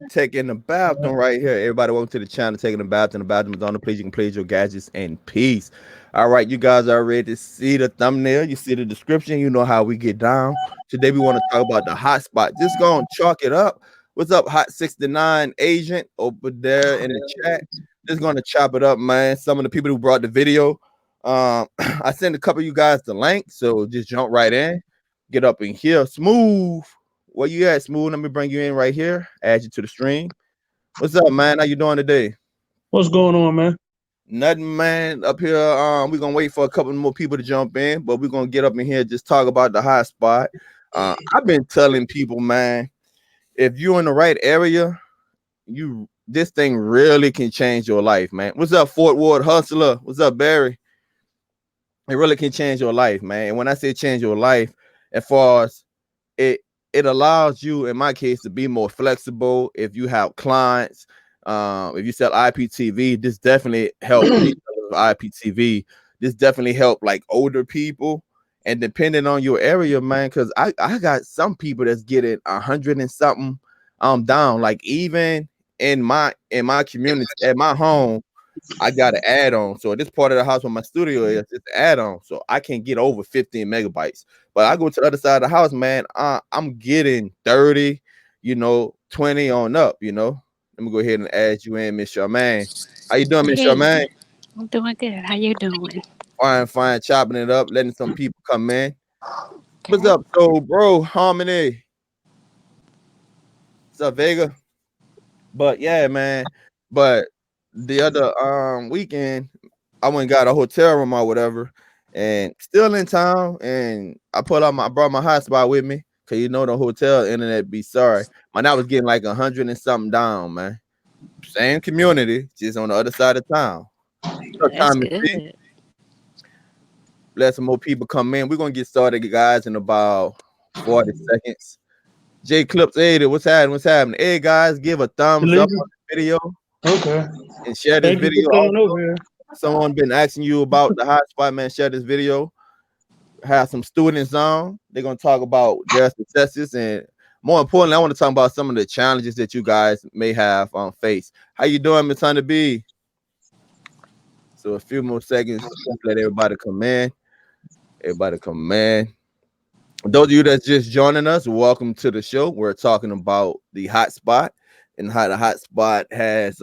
Taking the bathroom right here. Everybody, welcome to the channel. Taking the bathroom. The bathroom is on the please. You can please your gadgets in peace. All right, you guys are ready to see the thumbnail. You see the description. You know how we get down. Today we want to talk about the hotspot. Just go and chalk it up. What's up, Hot 69 agent over there in the chat? Just going to chop it up, man. Some of the people who brought the video. I sent a couple of you guys the link, so just jump right in. Get up in here. Smooth. Where you at, Smooth? Let me bring you in right here. Add you to the stream. What's up, man? How you doing today? What's going on, man? Nothing, man. Up here, we're gonna wait for a couple more people to jump in, but we're gonna get up in here and just talk about the hotspot. I've been telling people, man, if you're in the right area, this thing really can change your life, man. What's up, Fort Ward Hustler? What's up, Barry? It really can change your life, man. And when I say change your life, as far as it allows you, in my case, to be more flexible. If you have clients, if you sell IPTV, this definitely helps IPTV. This definitely help like older people. And depending on your area, man, because I got some people that's getting 100 and something down. Like even in my community, at my home, I got an add-on. So this part of the house where my studio is, it's an add-on. So I can get over 15 megabytes. But I go to the other side of the house, man. I'm getting 30, 20 on up, Let me go ahead and add you in, Miss Charmaine. How you doing, Miss Charmaine? I'm doing good. How you doing? Fine, chopping it up, letting some people come in. Okay. What's up, so bro? Harmony. What's up, Vega? But yeah, man. But the other weekend, I went and got a hotel room or whatever, and still in town. And I brought my hotspot with me, cause the hotel internet be sorry. Man, I was getting like 100 and something down, man. Same community, just on the other side of town. That's good. Let some more people come in. We're gonna get started, guys, in about 40 seconds. J Clips 80, what's happening? Hey guys, give a thumbs up on the video. Okay. And share this video. Someone been asking you about the hotspot, man. Share this video. Have some students on. They're gonna talk about their successes, and more importantly, I want to talk about some of the challenges that you guys may have faced. How you doing, Miss Hunter B? So a few more seconds. Let everybody come in. Those of you that's just joining us, welcome to the show. We're talking about the hotspot and how the hotspot has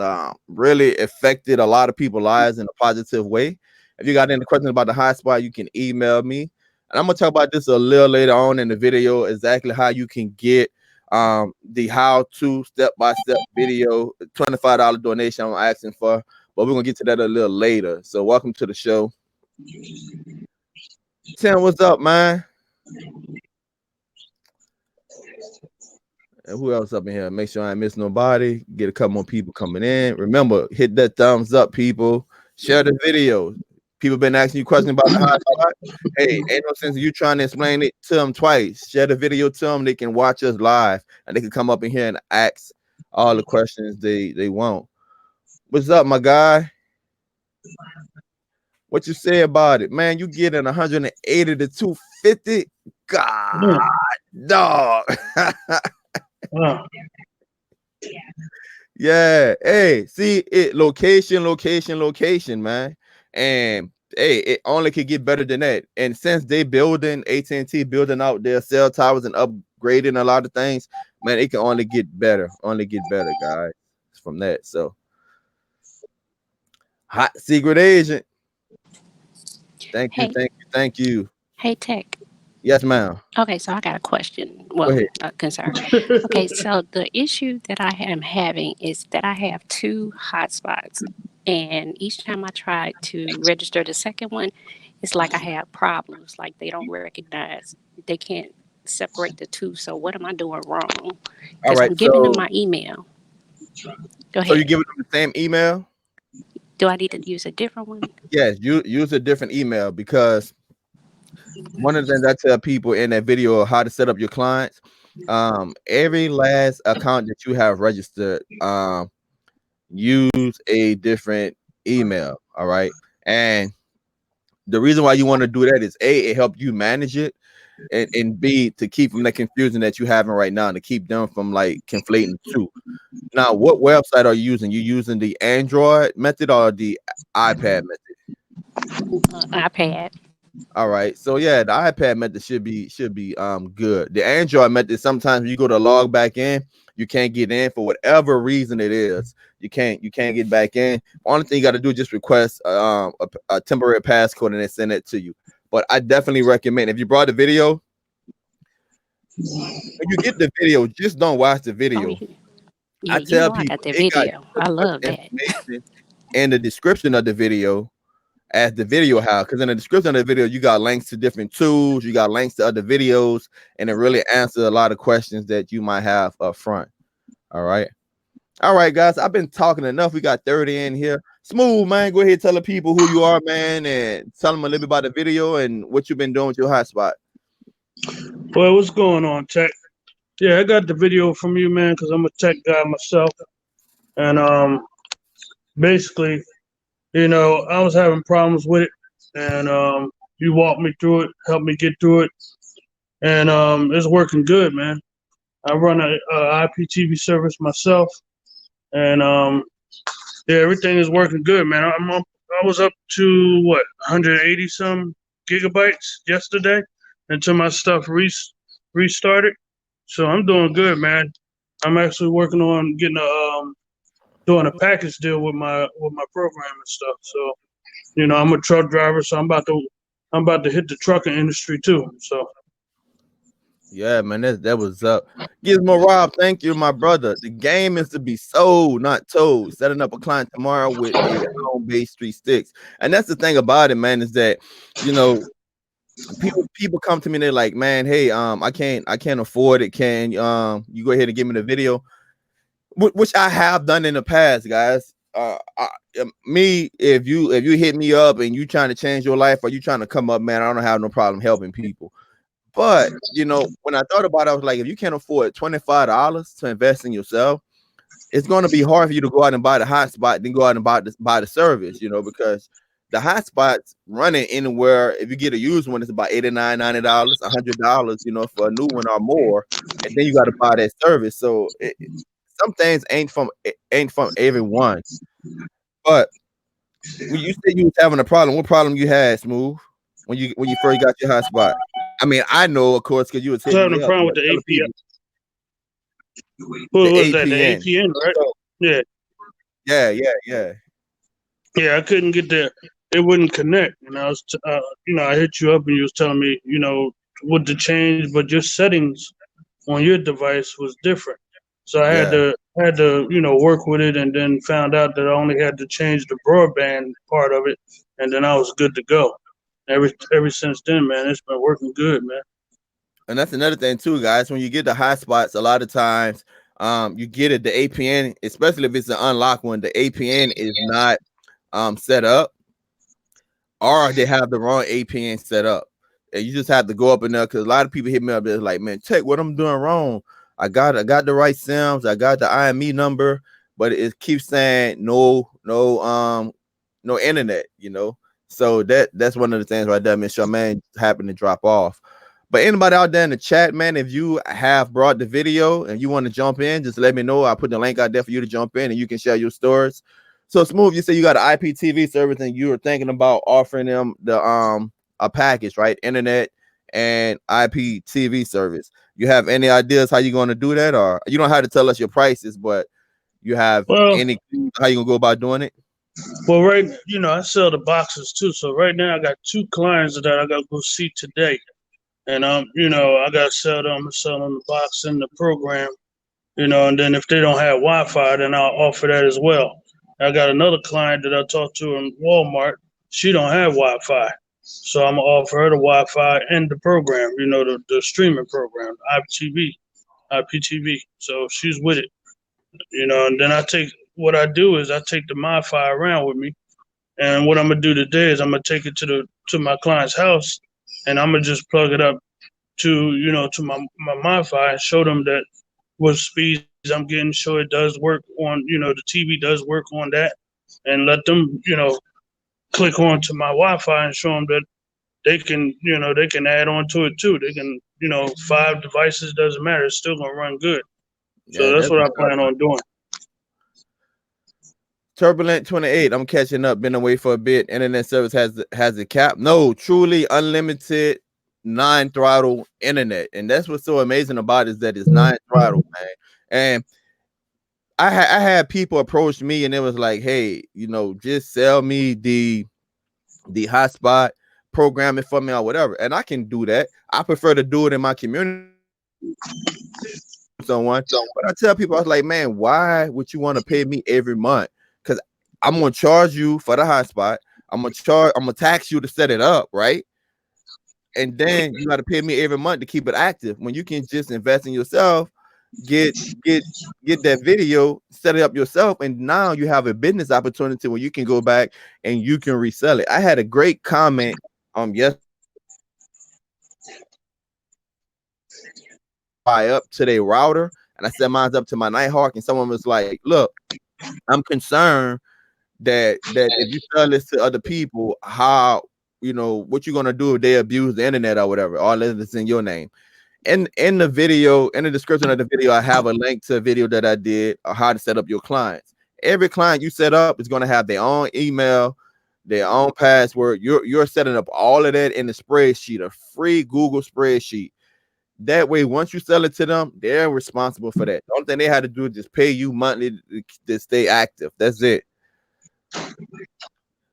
really affected a lot of people's lives in a positive way. If you got any questions about the hotspot, you can email me. And I'm going to talk about this a little later on in the video, exactly how you can get the how-to step-by-step video, $25 donation I'm asking for. But we're going to get to that a little later. So welcome to the show. Tim, what's up, man? And who else up in here? Make sure I ain't miss nobody. Get a couple more people coming in. Remember, hit that thumbs up, people. Share the video. People been asking you questions about the hotspot. Hey, ain't no sense in you trying to explain it to them twice. Share the video to them. They can watch us live, and they can come up in here and ask all the questions they want. What's up, my guy? What you say about it, man? You getting 180 to 250? God, dog. Yeah. Hey, see it. Location, man. And hey, it only could get better than that. And since they building AT&T building out their cell towers and upgrading a lot of things, man, it can only get better. Guys. From that. So, hot secret agent. Thank you. Hey, Tech. Yes, ma'am. Okay, so I got a question. Well, a concern. Okay, so the issue that I am having is that I have two hotspots, and each time I try to register the second one, it's like I have problems. Like they don't recognize, they can't separate the two. So what am I doing wrong? Because I'm giving them my email. Go ahead. So you giving them the same email? Do I need to use a different one? Yes, you use a different email, because one of the things I tell people in that video how to set up your clients, every last account that you have registered, use a different email. All right. And the reason why you want to do that is A, it helps you manage it, and B, to keep from the confusion that you're having right now, to keep them from like conflating the two. Now, what website are you using? You using the Android method or the iPad method? iPad. All right. So yeah, the iPad method should be good. The Android method, sometimes when you go to log back in, you can't get in for whatever reason it is. You can't get back in. Only thing you got to do is just request a temporary passcode and then send it to you. But I definitely recommend, if you brought the video, when you get the video, just don't watch the Oh, video. yeah, I you tell know I got people the it got video. just I as much love that. information in the description of the video as the video how, because in the description of the video you got links to different tools, you got links to other videos, and it really answers a lot of questions that you might have up front. All right, guys, I've been talking enough. We got 30 in here. Smooth, man, go ahead, tell the people who you are, man, and tell them a little bit about the video and what you've been doing with your hotspot. Well, what's going on, Tech? Yeah, I got the video from you, man, because I'm a tech guy myself. And basically, I was having problems with it. And you walked me through it, helped me get through it. And it's working good, man. I run a IPTV service myself. And yeah, everything is working good, man. I was up to what 180 some gigabytes yesterday until my stuff restarted. So I'm doing good, man. I'm actually working on getting doing a package deal with my program and stuff. So I'm a truck driver, so I'm about to hit the trucking industry too. So Yeah, man, that was up. Gizmo Rob, thank you, my brother. The game is to be sold, not told. Setting up a client tomorrow with a home-based 3 sticks, and that's the thing about it, man, is that people come to me and they're like, man, hey, I can't afford it. Can you go ahead and give me the video? Which I have done in the past, guys. Me, if you hit me up and you trying to change your life or you trying to come up, man, I don't have no problem helping people. But when I thought about it, I was like, if you can't afford $25 to invest in yourself, it's going to be hard for you to go out and buy the hotspot, then go out and buy the service, because the hotspot's running anywhere. If you get a used one, it's about $89, $90, $100, for a new one or more, and then you got to buy that service. So some things ain't from everyone. But when you said you was having a problem, what problem you had, Smooth, when you first got your hotspot? I mean, I know, of course, because you was I was hitting having me a up. problem with But the tell the APN. people, What the was that? The APN. APN, right? So, Yeah. Yeah, I couldn't get there. It wouldn't connect. And I was, I hit you up and you was telling me, what to change, but your settings on your device was different. So I had Yeah. to, work with it, and then found out that I only had to change the broadband part of it, and then I was good to go. Ever since then, man, it's been working good, man. And that's another thing too, guys. When you get the hotspots, a lot of times, you get it. The APN, especially if it's an unlocked one, the APN is not set up, or they have the wrong APN set up. And you just have to go up in there, because a lot of people hit me up. They're like, man, check what I'm doing wrong. I got the right Sims, I got the IME number, but it keeps saying no internet, So that's one of the things right there. Miss Charmaine happened to drop off. But anybody out there in the chat, man, if you have brought the video and you want to jump in, just let me know. I'll put the link out there for you to jump in and you can share your stories. So Smooth, you say you got an IPTV service and you were thinking about offering them the a package, right? Internet and IPTV service. You have any ideas how you're going to do that? Or you don't have to tell us your prices, but you have any how you gonna go about doing it? Well, right, I sell the boxes too. So right now I got 2 clients that I got to go see today. And I gotta sell them the box and the program, and then if they don't have Wi-Fi, then I'll offer that as well. I got another client that I talked to in Walmart. She don't have Wi-Fi, so I'm gonna offer her the Wi-Fi and the program, the streaming program, IPTV. So she's with it, and then what I do is I take the Wi-Fi around with me, and what I'm gonna do today is I'm gonna take it to my client's house, and I'm gonna just plug it up to to my Wi-Fi and show them that what speeds I'm getting sure it does work on, the TV does work on that, and let them, click on to my Wi-Fi and show them that they can add on to it too. They can, 5 devices, doesn't matter. It's still gonna run good. So Yeah, that's that's what I what's up, plan man. on doing. Turbulent 28. I'm catching up. Been away for a bit. Internet service has a cap. No, truly unlimited 9 throttle internet, and that's what's so amazing about it, is that it's 9 throttle, man. And I had people approach me, and it was like, hey, just sell me the hotspot, program it for me or whatever, and I can do that. I prefer to do it in my community. Someone, but I tell people, I was like, man, why would you want to pay me every month? Because I'm gonna charge you for the hotspot. I'm gonna tax you to set it up, right? And then you got to pay me every month to keep it active. When you can just invest in yourself, get get get that video, set it up yourself, and now you have a business opportunity where you can go back and you can resell it. I had a great comment yes, buy up to their router, and I set mine up to my Nighthawk, and someone was like, look, I'm concerned that if you sell this to other people, how what you're gonna do if they abuse the internet or whatever, all of this in your name. In the video, in the description of the video, I have a link to a video that I did on how to set up your clients. Every client you set up is going to have their own email, their own password. You're setting up all of that in the spreadsheet, a free Google spreadsheet. That way, once you sell it to them, they're responsible for that. The only thing they had to do is just pay you monthly to stay active. That's it.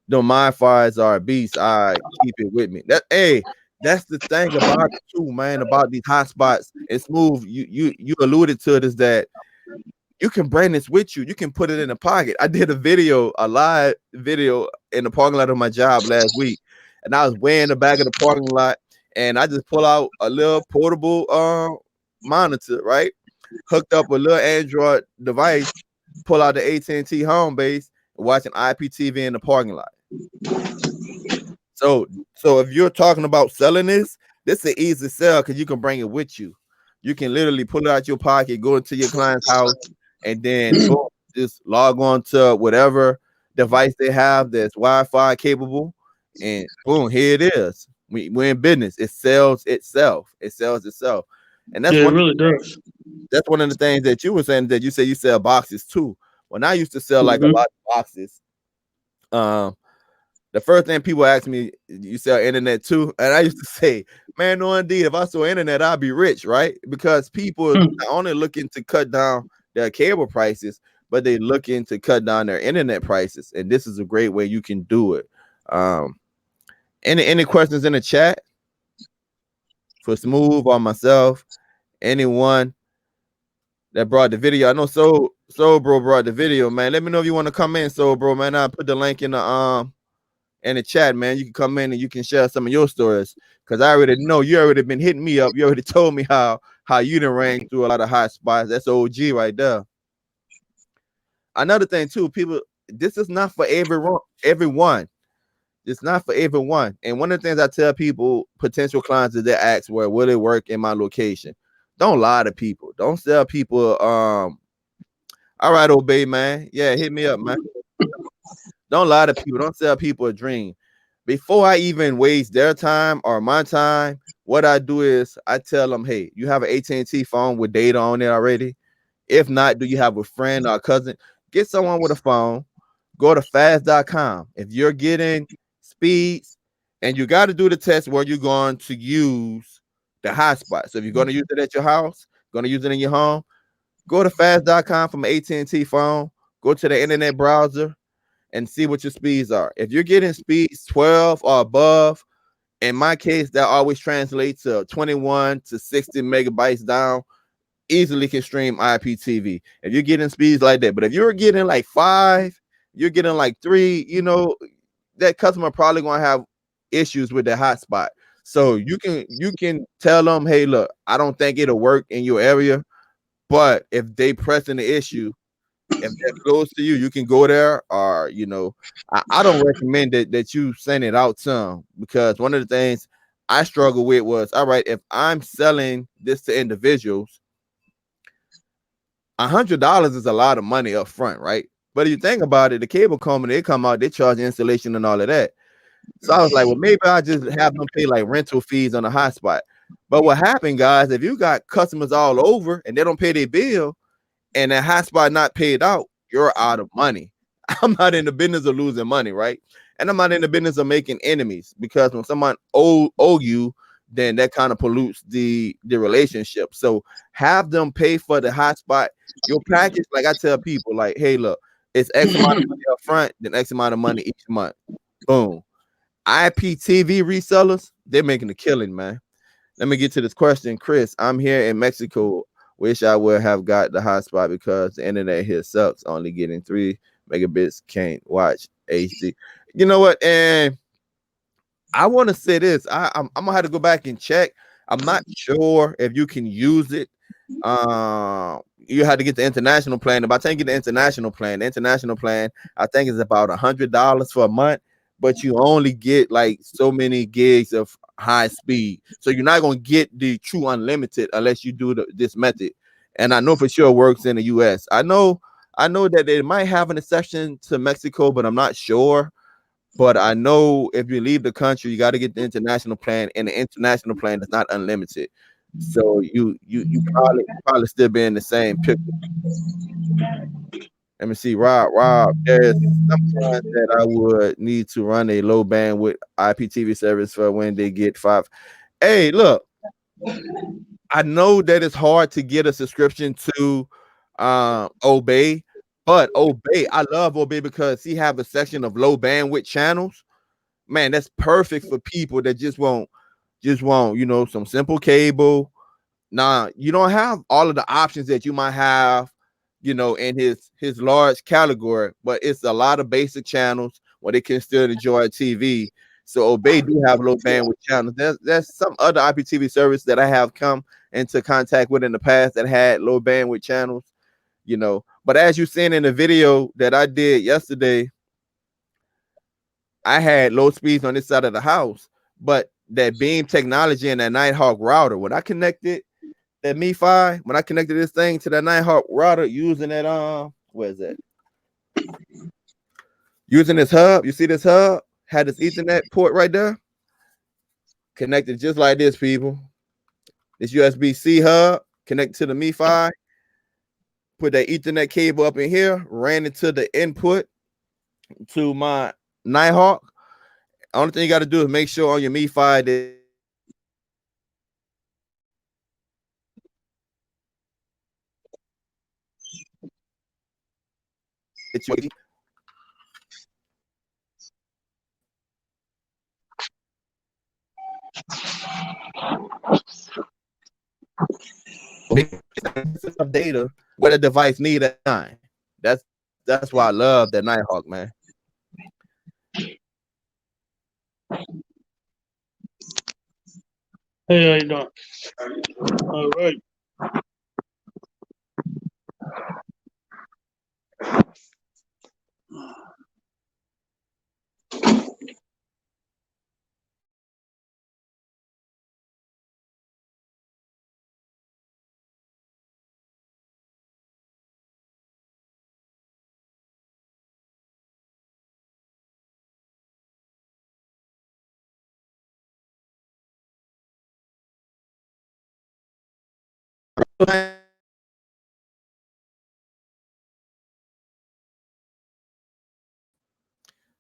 The my fires are a beast. I keep it with me. That's the thing about it too, man. About these hotspots and Smooth. You alluded to it, is that you can bring this with you. You can put it in a pocket. I did a live video in the parking lot of my job last week, and I was way in the back of the parking lot, and I just pull out a little portable monitor, right? Hooked up a little Android device, pull out the AT&T home base, and watching IPTV in the parking lot. So if you're talking about selling this is an easy sell because you can bring it with you. You can literally pull it out your pocket, go into your client's house, and then boom, just log on to whatever device they have that's Wi-Fi capable, and boom, here it is. We're in business. It sells itself. It sells itself. And Yeah, it really does. that's one of the things that you were saying, that you say you sell boxes too. When I used to sell like a Mm-hmm. lot of boxes, the first thing people ask me, you sell internet too? And I used to say, man, no, indeed, if I sold internet, I'd be rich, right? Because people are not only looking to cut down their cable prices, but they looking to cut down their internet prices. And this is a great way you can do it. Any questions in the chat for Smooth or myself? Anyone that brought the video? I know Soul Bro brought the video, man. Let me know if you want to come in, Soul Bro, man. I'll put the link in the chat, man. You can come in and you can share some of your stories, because I already know you already been hitting me up. You already told me how you done rang through a lot of hot spots. That's OG right there. Another thing too, people, this is not for everyone. It's not for everyone. And one of the things I tell people, potential clients, is they ask, where will it work in my location? Don't lie to people. Don't sell people. All right, Obey, man. Yeah, hit me up, man. Don't lie to people. Don't sell people a dream. Before I even waste their time or my time, what I do is I tell them, hey, you have an AT&T phone with data on it already? If not, do you have a friend or a cousin? Get someone with a phone. Go to fast.com. If you're getting speeds, and you got to do the test where you're going to use the hotspot. So if you're going to use it at your house, going to use it in your home, go to fast.com from an AT&T phone. Go to the internet browser and see what your speeds are. If you're getting speeds 12 or above, in my case, that always translates to 21 to 60 megabytes down. Easily can stream IPTV if you're getting speeds like that. But if you're getting like 5, you're getting like 3, that customer probably gonna have issues with the hotspot. So you can tell them, hey, look, I don't think it'll work in your area, but if they pressing the issue, if they're close to you, you can go there. Or I don't recommend that you send it out to them, because one of the things I struggle with was, all right, if I'm selling this to individuals, $100 is a lot of money up front, right? But if you think about it, the cable company, they come out, they charge installation and all of that. So I was like, well, maybe I just have them pay like rental fees on the hotspot. But what happened, guys, if you got customers all over and they don't pay their bill and that hotspot not paid out, you're out of money. I'm not in the business of losing money, right? And I'm not in the business of making enemies, because when someone owe you, then that kind of pollutes the relationship. So have them pay for the hotspot. Your package, like I tell people, like, hey, look, it's X amount of money up front, then X amount of money each month. Boom. IPTV resellers, they're making a killing, man. Let me get to this question, Chris. I'm here in Mexico. Wish I would have got the hotspot because the internet here sucks. Only getting 3 megabits. Can't watch HD. You know what? And I want to say this. I'm gonna have to go back and check. I'm not sure if you can use it. You had to get the international plan. If I take you the international plan, I think is about $100 for a month, but you only get like so many gigs of high speed. So you're not gonna get the true unlimited unless you do this method. And I know for sure it works in the US. I know that they might have an exception to Mexico, but I'm not sure. But I know if you leave the country, you got to get the international plan, and the international plan is not unlimited. So you probably still be in the same picture. Let me see, Rob. There's sometimes that I would need to run a low bandwidth IPTV service for when they get 5. Hey, look, I know that it's hard to get a subscription to Obey, but Obey, I love Obey because he have a section of low bandwidth channels. Man, that's perfect for people that just want, some simple cable. Nah, you don't have all of the options that you might have, in his large category, but it's a lot of basic channels where they can still enjoy TV. So Obey do have low bandwidth channels. There's some other IPTV service that I have come into contact with in the past that had low bandwidth channels, But as you seen in the video that I did yesterday, I had low speeds on this side of the house, but that beam technology and that Nighthawk router, when I connected that MiFi, when I connected this thing to that Nighthawk router using that where is that? Using this hub, you see this hub had this Ethernet port right there, connected just like this, people. This USB-C hub connected to the MiFi, put that Ethernet cable up in here, ran into the input to my Nighthawk. Only thing you got to do is make sure on your MiFi that it's your of data what a device need at the time. That's why I love that Nighthawk, man. Hey, how you doing? All right.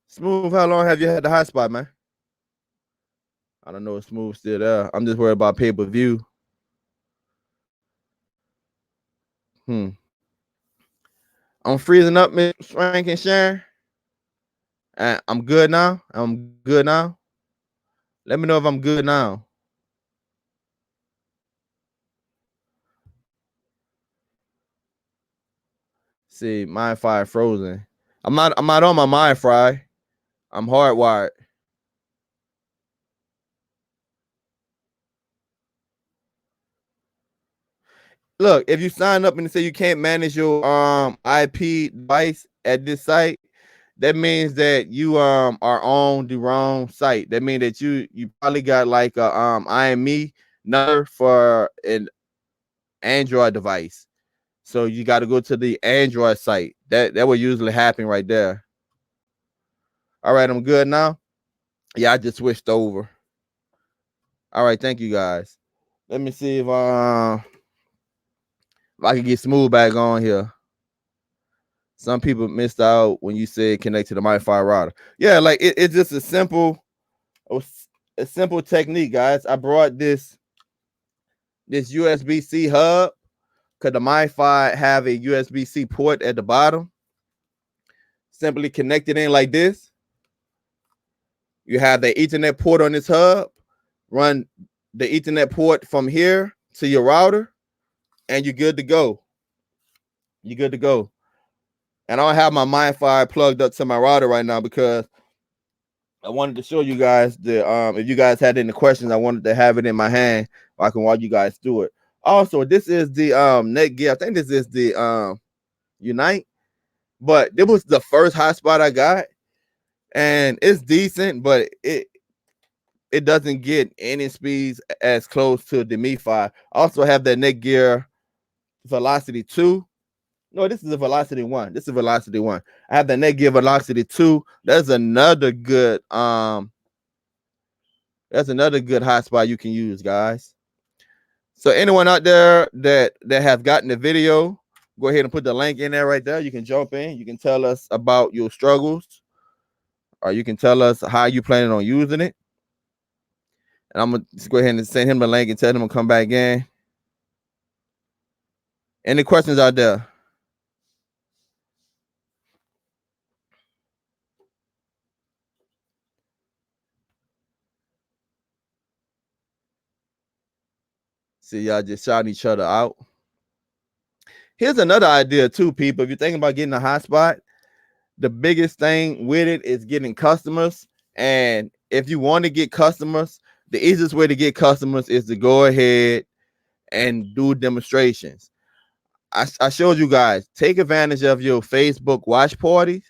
Smooth, how long have you had the hotspot, man? I don't know if Smooth still there. I'm just worried about pay-per-view. I'm freezing up, Miss Frank and Sharon. I'm good now. I'm good now. Let me know if I'm good now. See, my fire frozen. I'm not on my mind fry. I'm hardwired. Look, if you sign up and say you can't manage your IP device at this site, that means that you are on the wrong site. That means that you probably got like a IME number for an Android device. So you got to go to the Android site. That will usually happen right there. All right, I'm good now. Yeah, I just switched over. All right, thank you guys. Let me see if I can get smooth back on here. Some people missed out when you said connect to the MiFi router. Yeah, like it's just a simple technique, guys. I brought this USB-C hub because the MiFi have a USB-C port at the bottom. Simply connect it in like this. You have the Ethernet port on this hub. Run the Ethernet port from here to your router, and you're good to go. You're good to go. And I don't have my MiFi plugged up to my router right now because I wanted to show you guys that if you guys had any questions, I wanted to have it in my hand so I can watch you guys do it. Also, this is the Netgear. I think this is the Unite, but it was the first hotspot I got, and it's decent, but it doesn't get any speeds as close to the MiFi. I also have the Netgear Velocity 2. No, this is a Velocity 1. This is Velocity 1. I have the Netgear Velocity 2. That's another good hotspot you can use, guys. So anyone out there that has gotten the video, go ahead and put the link in there right there. You can jump in. You can tell us about your struggles, or you can tell us how you planning on using it. And I'm gonna just go ahead and send him the link and tell him to come back in. Any questions out there? See, y'all just shouting each other out. Here's another idea too, people. If you're thinking about getting a hotspot, the biggest thing with it is getting customers. And if you want to get customers, the easiest way to get customers is to go ahead and do demonstrations. I showed you guys, take advantage of your Facebook watch parties.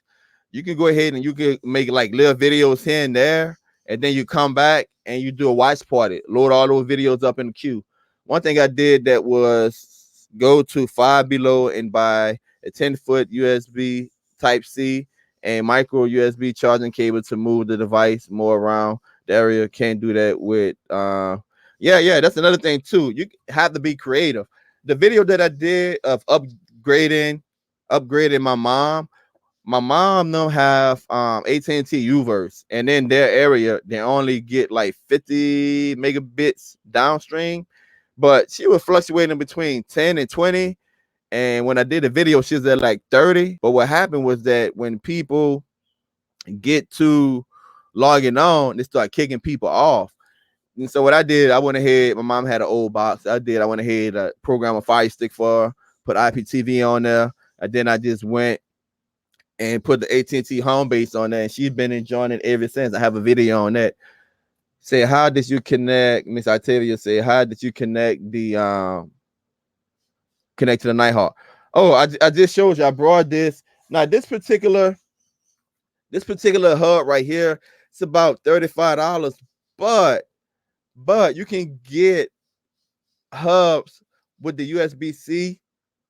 You can go ahead and you can make like little videos here and there, and then you come back and you do a watch party, load all those videos up in the queue. One thing I did that was go to Five Below and buy a 10-foot USB Type-C and micro USB charging cable to move the device more around the area. Can't do that with yeah, that's another thing too. You have to be creative. The video that I did of upgrading my mom don't have AT&T Uverse, and in their area they only get like 50 megabits downstream, but she was fluctuating between 10 and 20. And when I did the video, she was at like 30. But what happened was that when people get to logging on, they start kicking people off. And so what I did, I went ahead. My mom had an old box. I went ahead, program a Fire Stick for her, put IPTV on there, and then I just went and put the AT&T home base on there. And she's been enjoying it ever since. I have a video on that. Say, how did you connect? Miss Octavia say, how did you connect the connect to the Nighthawk? Oh, I just showed you. I brought this. Now this particular hub right here, it's about $35, but you can get hubs with the USB-C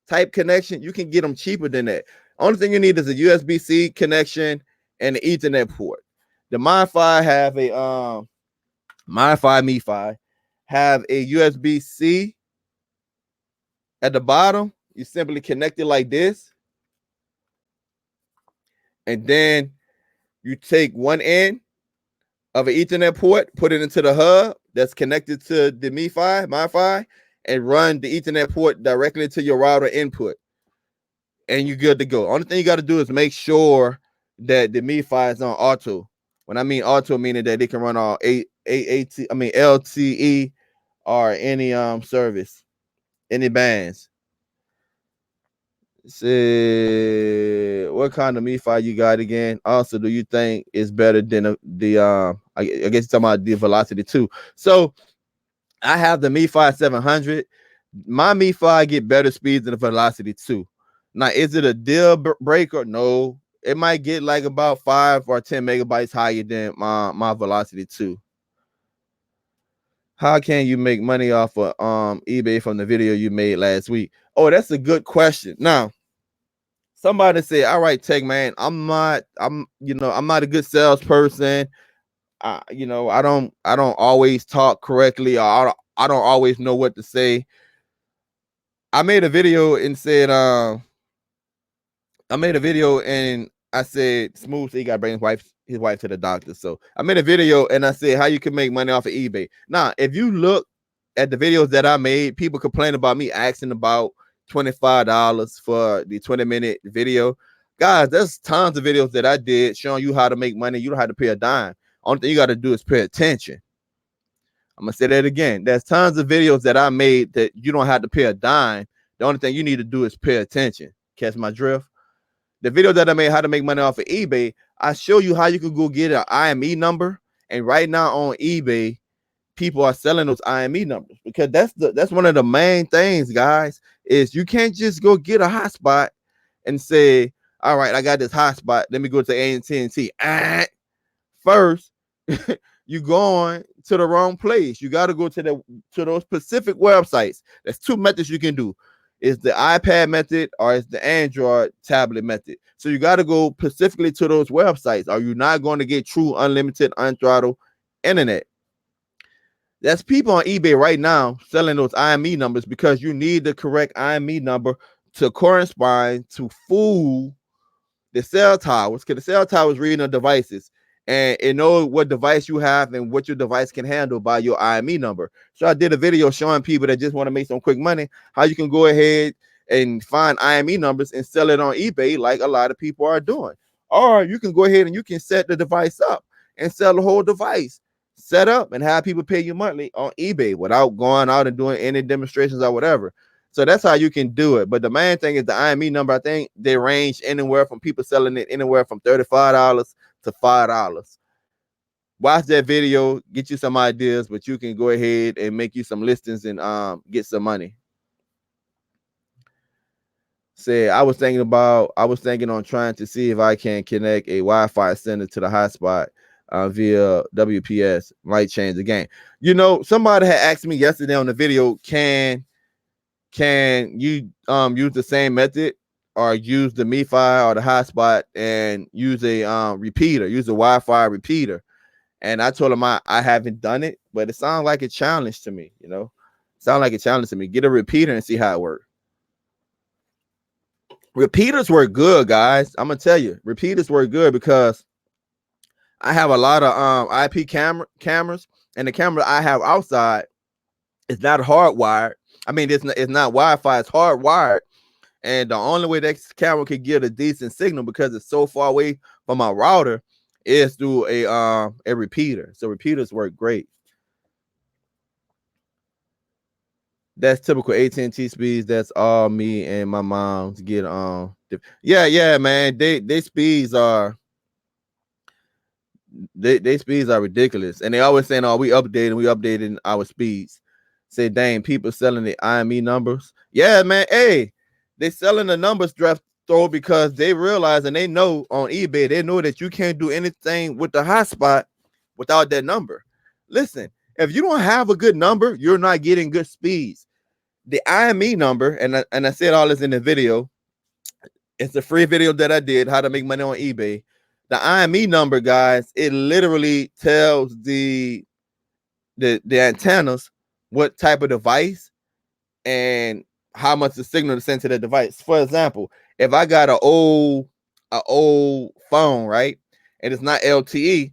type connection. You can get them cheaper than that. Only thing you need is a USB-C connection and an Ethernet port. The MiFi have a MiFi have a USB-C at the bottom. You simply connect it like this, and then you take one end of an Ethernet port, put it into the hub that's connected to the MiFi, and run the Ethernet port directly to your router input, and you're good to go. Only thing you got to do is make sure that the MiFi is on auto. When I mean auto, meaning that it can run all LTE or any service, any bands. Say, what kind of MiFi you got again? Also, do you think it's better than the I guess you're talking about the Velocity 2. So I have the MiFi 700. My MiFi get better speeds than the Velocity 2. Now, is it a deal breaker? No. It might get like about 5 or 10 megabytes higher than my Velocity 2. How can you make money off of eBay from the video you made last week? Oh, that's a good question. Now, somebody say, all right, Tech Man, I'm not a good salesperson. I don't always talk correctly, or I don't always know what to say. I made a video and said, I said, Smooth, so he got to bring his wife to the doctor. So I made a video and I said how you can make money off of eBay. Now, if you look at the videos that I made, people complain about me asking about $25 for the 20-minute video. Guys, there's tons of videos that I did showing you how to make money. You don't have to pay a dime. Only thing you got to do is pay attention. I'm gonna say that again. There's tons of videos that I made that you don't have to pay a dime. The only thing you need to do is pay attention. Catch my drift? The video that I made, how to make money off of eBay, I show you how you can go get an IME number. And right now on eBay, people are selling those IME numbers, because that's one of the main things, guys, is you can't just go get a hotspot and say, all right, I got this hotspot. Let me go to AT&T. First, you going to the wrong place. You got to go to those specific websites. There's two methods you can do. It's the iPad method or it's the Android tablet method. So you got to go specifically to those websites, or you're not going to get true unlimited, unthrottled internet. There's people on eBay right now selling those IME numbers because you need the correct IME number to correspond to fool the cell towers, because the cell towers reading the devices and it knows what device you have and what your device can handle by your IME number. So I did a video showing people that just want to make some quick money how you can go ahead and find IME numbers and sell it on eBay like a lot of people are doing. Or you can go ahead and you can set the device up and sell the whole device set up and have people pay you monthly on eBay without going out and doing any demonstrations or whatever. So that's how you can do it. But the main thing is the IME number. I think they range anywhere from people selling it anywhere from $35 to $5. Watch that video, get you some ideas, but you can go ahead and make you some listings and get some money. Say, I was thinking on trying to see if I can connect a Wi-Fi center to the hotspot via WPS. Might change the game. You know, somebody had asked me yesterday on the video, can you use the same method or use the MiFi or the hotspot and use a repeater, use a Wi-Fi repeater? And I told him I haven't done it, but it sounds like a challenge to me, you know. Sound like a challenge to me. Get a repeater and see how it works. Repeaters work good, guys. I'm gonna tell you, repeaters work good because I have a lot of IP cameras, and the camera I have outside is not hardwired. I mean, it's not Wi-Fi, it's hardwired. And the only way that camera can get a decent signal, because it's so far away from my router, is through a repeater. So repeaters work great. That's typical AT&T speeds. That's all me and my mom's get on. Yeah, man. They speeds are they speeds are ridiculous, and they always saying, "Oh, we updating our speeds." Say, dang, people selling the IME numbers. Yeah, man. Hey, they selling the numbers draft throw because they realize and they know on eBay, they know that you can't do anything with the hotspot without that number. Listen, if you don't have a good number, you're not getting good speeds. The IME number, and I said all this in the video. It's a free video that I did, how to make money on eBay. The IME number, guys, it literally tells the antennas what type of device and how much the signal to send to the device. For example, if I got an old phone, right, and it's not LTE,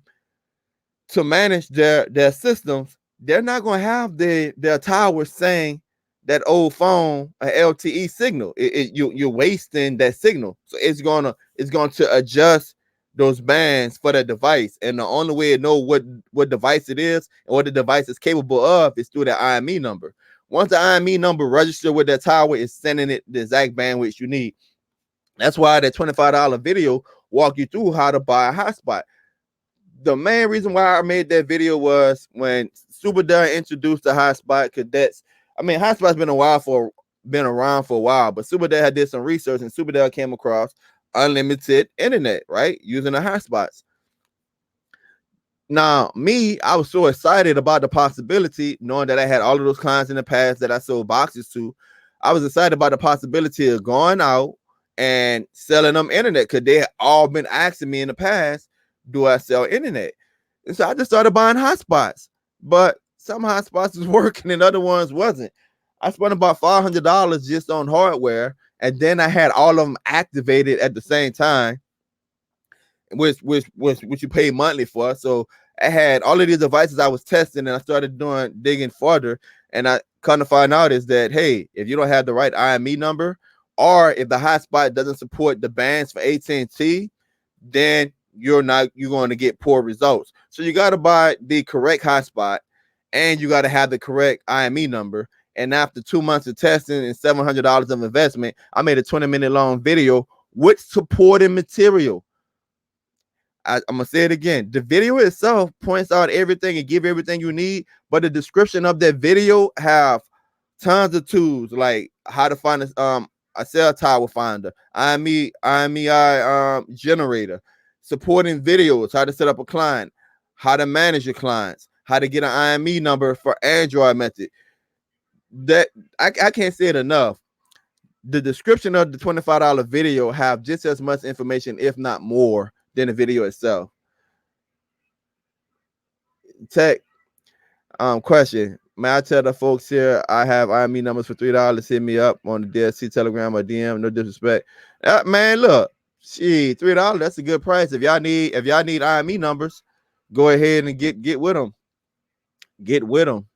to manage their systems, they're not going to have their towers saying that old phone an LTE signal. You're wasting that signal, so it's going to adjust those bands for that device, and the only way to know what device it is and what the device is capable of is through the IME number. Once the IME number registered with that tower, it's sending it the exact bandwidth you need. That's why that $25 video walk you through how to buy a hotspot. The main reason why I made that video was when SuperDell introduced the hotspot, because hotspot's been around for a while, but SuperDell had did some research and SuperDell came across unlimited internet, right, using the hotspots. Now, I was so excited about the possibility, knowing that I had all of those clients in the past that I sold boxes to. I was excited about the possibility of going out and selling them internet because they had all been asking me in the past, do I sell internet? And so I just started buying hotspots. But some hotspots was working and other ones wasn't. I spent about $500 just on hardware, and then I had all of them activated at the same time, which you pay monthly for. So I had all of these devices I was testing, and I started digging further, and I kind of find out is that, hey, if you don't have the right IME number, or if the hotspot doesn't support the bands for AT&T, then you're going to get poor results. So you got to buy the correct hotspot, and you got to have the correct IME number. And after 2 months of testing and $700 of investment, I made a 20-minute long video with supporting material. I'm gonna say it again. The video itself points out everything and give everything you need, but the description of that video have tons of tools like how to find a cell tower finder, IMEI generator, supporting videos, how to set up a client, how to manage your clients, how to get an IME number for Android method. That I can't say it enough. The description of the $25 video have just as much information, if not more, than the video itself. Tech question. May I tell the folks here I have IME numbers for $3? Hit me up on the DST Telegram or DM. No disrespect. Man, look, shit, $3, that's a good price. If y'all need IME numbers, go ahead and get with them. Get with them.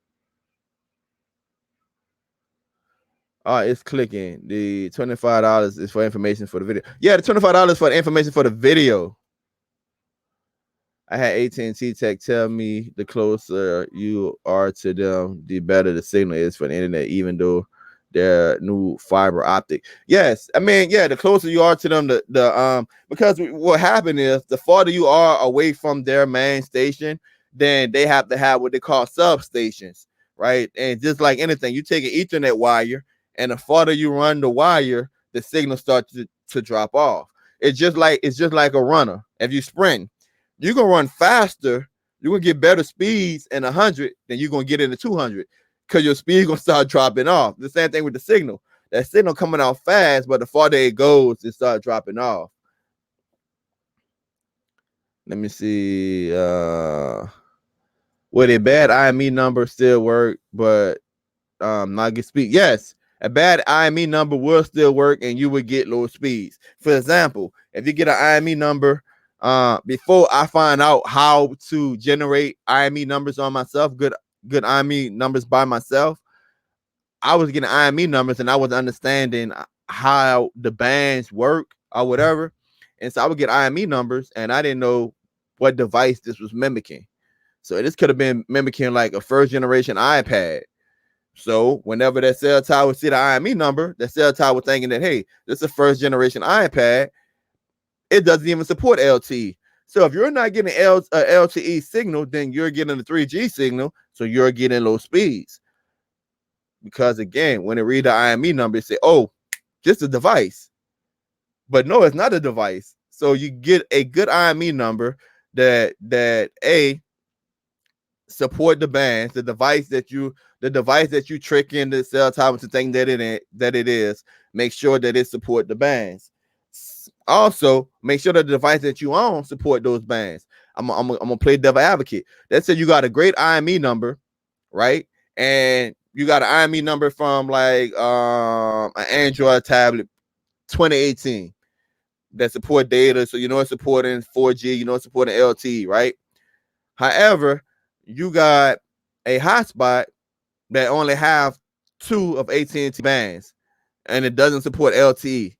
It's clicking. The $25 is for information for the video. Yeah, the $25 for the information for the video. I had AT&T Tech tell me the closer you are to them, the better the signal is for the internet, even though they're new fiber optic. Yes, I mean, yeah, the closer you are to them, because what happened is the farther you are away from their main station, then they have to have what they call substations, right? And just like anything, you take an Ethernet wire, and the farther you run the wire, the signal starts to drop off. It's just like a runner. If you sprint, you're gonna run faster, you're gonna get better speeds in 100 than you're gonna get in the 200 because your speed gonna start dropping off. The same thing with the signal. That signal coming out fast, but the farther it goes, it starts dropping off. Let me see. Would a bad IME number still work, but not get speed? Yes, a bad IME number will still work, and you would get low speeds. For example, if you get an IME number, before I find out how to generate IME numbers on myself, good IME numbers by myself, I was getting IME numbers and I was understanding how the bands work or whatever. And so I would get IME numbers and I didn't know what device this was mimicking. So this could have been mimicking like a first generation iPad. So whenever that cell tower would see the IME number, the cell tower was thinking that, hey, this is a first generation iPad. It doesn't even support LTE. So if you're not getting LTE signal, then you're getting a 3G signal. So you're getting low speeds. Because again, when it read the IME number, it say, oh, just a device. But no, it's not a device. So you get a good IME number that support the bands, the device that you trick in the cell tower to think that it is, make sure that it support the bands. Also, make sure that the device that you own support those bands. I'm gonna play devil advocate. Let's say you got a great IME number, right? And you got an IME number from like an Android tablet 2018 that support data, so you know it's supporting 4G, you know it's supporting LTE, right? However, you got a hotspot that only have 2 of AT&T bands, and it doesn't support LTE.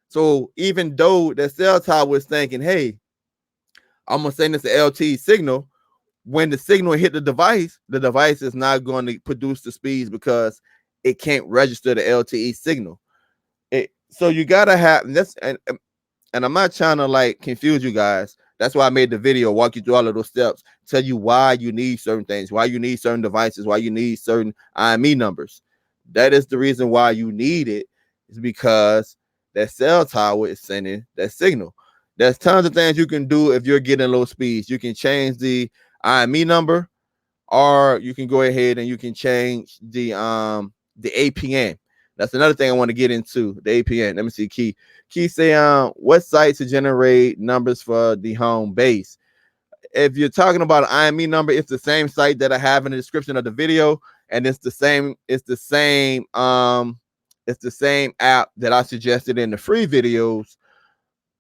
So even though the cell tower was thinking, hey, I'm gonna send this an LTE signal, when the signal hit the device is not going to produce the speeds because it can't register the LTE signal. So you gotta have this, and I'm not trying to like confuse you guys. That's why I made the video, walk you through all of those steps, tell you why you need certain things, why you need certain devices, why you need certain IME numbers. That is the reason why you need it, is because that cell tower is sending that signal. There's tons of things you can do if you're getting low speeds. You can change the IME number, or you can go ahead and you can change the APN. That's another thing I want to get into, the APN. Let me see, Key say, what site to generate numbers for the home base? If you're talking about an IME number, it's the same site that I have in the description of the video, and it's the same app that I suggested in the free videos,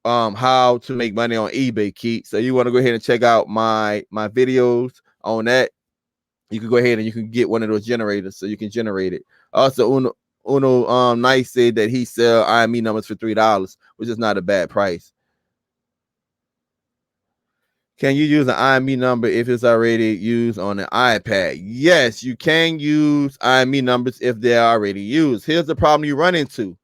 how to make money on eBay, Keith. So you want to go ahead and check out my videos on that. You can go ahead and you can get one of those generators so you can generate it. Also, Uno Nice said that he sell IME numbers for $3, which is not a bad price. Can you use an IME number if it's already used on an iPad? Yes, you can use IME numbers if they're already used. Here's the problem you run into.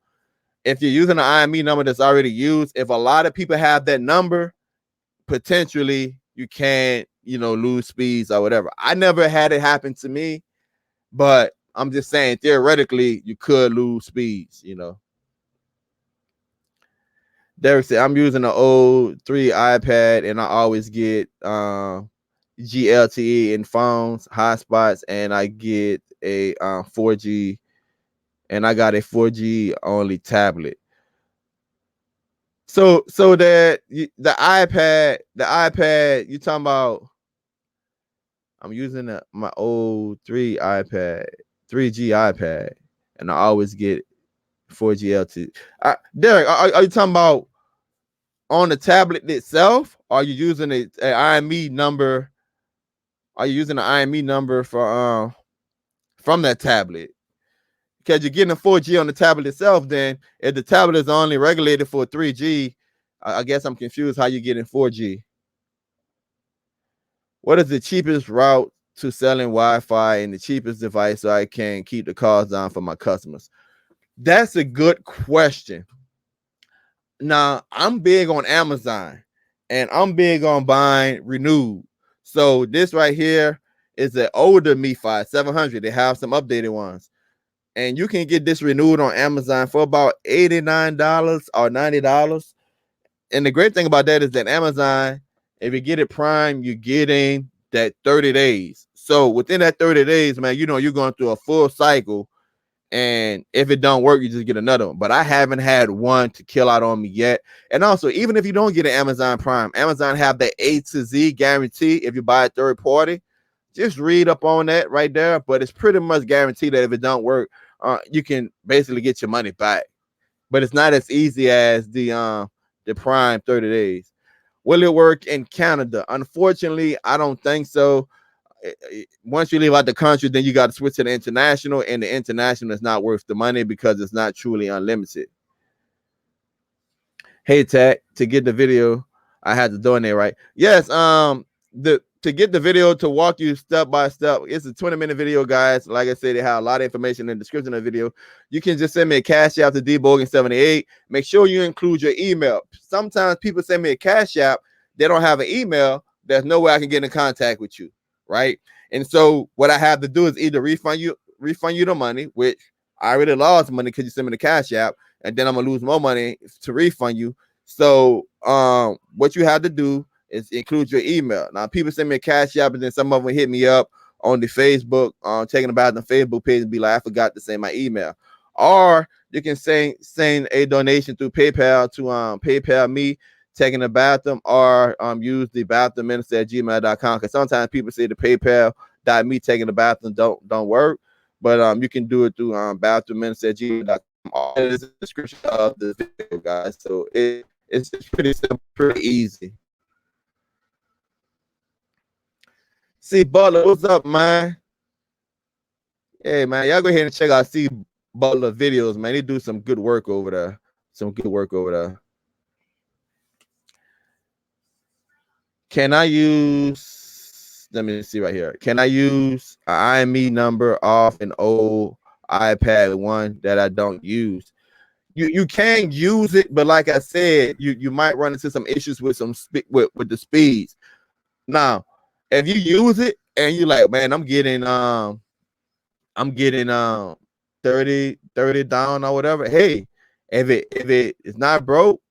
If you're using an IME number that's already used, if a lot of people have that number, potentially you can't, lose speeds or whatever. I never had it happen to me, but I'm just saying theoretically you could lose speeds, Derek said, I'm using an old 3 iPad and I always get GLTE in phones, hotspots, and I get a 4G, and I got a 4G only tablet. So that the iPad, you talking about? I'm using my old 3G iPad, and I always get 4G LTE. Derek, are you talking about on the tablet itself? Or are you using an IME number? Are you using an IME number for from that tablet? Because you're getting a 4G on the tablet itself. Then if the tablet is only regulated for 3G, I guess I'm confused how you're getting 4G. What is the cheapest route to selling Wi-Fi and the cheapest device so I can keep the costs down for my customers? That's a good question. Now, I'm big on Amazon, and I'm big on buying renewed. So this right here is an older MiFi 700. They have some updated ones, and you can get this renewed on Amazon for about $89 or $90. And the great thing about that is that Amazon, if you get it Prime, you're getting that 30 days. So within that 30 days, man, you're going through a full cycle. And if it don't work, you just get another one. But I haven't had one to kill out on me yet. And also, even if you don't get an Amazon Prime, Amazon have that A to Z guarantee if you buy a third party. Just read up on that right there. But it's pretty much guaranteed that if it don't work, you can basically get your money back. But it's not as easy as the Prime 30 days. Will it work in Canada? Unfortunately, I don't think so. Once you leave out the country, then you got to switch to the international, and the international is not worth the money because it's not truly unlimited. Hey, Tech, to get the video, I had to donate, right? Yes. To get the video to walk you step by step, it's a 20-minute video, guys. Like I said, they have a lot of information in the description of the video. You can just send me a cash app to dbogan78. Make sure you include your email. Sometimes people send me a cash app, they don't have an email. There's no way I can get in contact with you, right? And so what I have to do is either refund you the money, which I already lost money because you sent me the cash app, and then I'm gonna lose more money to refund you. So what you have to do is include your email. Now, people send me a cash app, and then some of them hit me up on the Facebook, taking about the Facebook page and be like, I forgot to say my email. Or you can send a donation through PayPal to PayPal me, taking a bathroom, or use the bathroomminister@gmail.com. Because sometimes people say the PayPal.me taking the bathroom don't work. But you can do it through bathroomminister@gmail.com. All that is in the description of the video, guys. So it's pretty simple, pretty easy. See, Butler, what's up, man? Hey, man, y'all go ahead and check out C Butler videos, man. They do some good work over there. Can I use, let me see right here. Can I use an IME number off an old iPad 1 that I don't use? You can use it, but like I said, you might run into some issues with with the speeds. Now, if you use it and you're like, man, I'm getting 30 down or whatever. Hey, if it is not broke,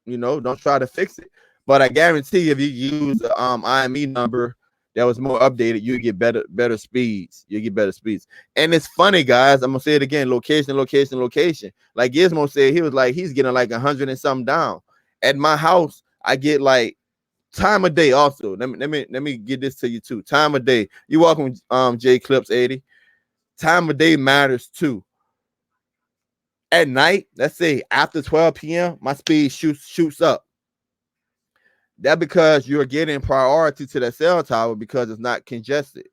don't try to fix it. But I guarantee if you use the IME number that was more updated, you get better speeds. You get better speeds. And it's funny, guys. I'm gonna say it again: location, location, location. Like Gizmo said, he was like he's getting like 100 and something down. At my house, I get like time of day. Also, let me get this to you too. Time of day. You welcome, J Clips 80. Time of day matters too. At night, let's say after 12 p.m., my speed shoots up. That because you're getting priority to the cell tower because it's not congested.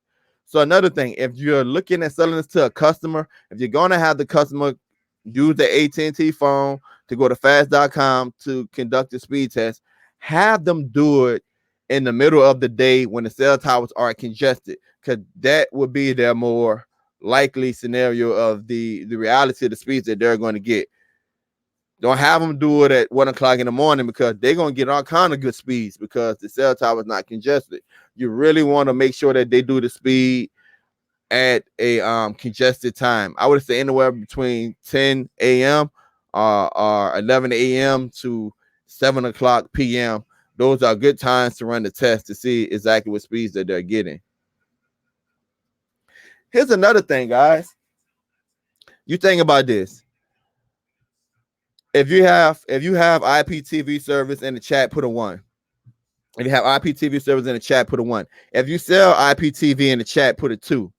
So another thing, if you're looking at selling this to a customer, if you're going to have the customer use the AT&T phone to go to fast.com to conduct the speed test, have them do it in the middle of the day when the cell towers are congested, because that would be their more likely scenario of the reality of the speeds that they're going to get. Don't have them do it at 1 o'clock in the morning because they're going to get all kind of good speeds because the cell tower is not congested. You really want to make sure that they do the speed at a congested time. I would say anywhere between 10 a.m. Or 11 a.m. to 7 o'clock p.m. Those are good times to run the test to see exactly what speeds that they're getting. Here's another thing, guys. You think about this. If you have IPTV service in the chat, put a 1. If you have IPTV service in the chat, put a 1. If you sell IPTV in the chat, put a 2.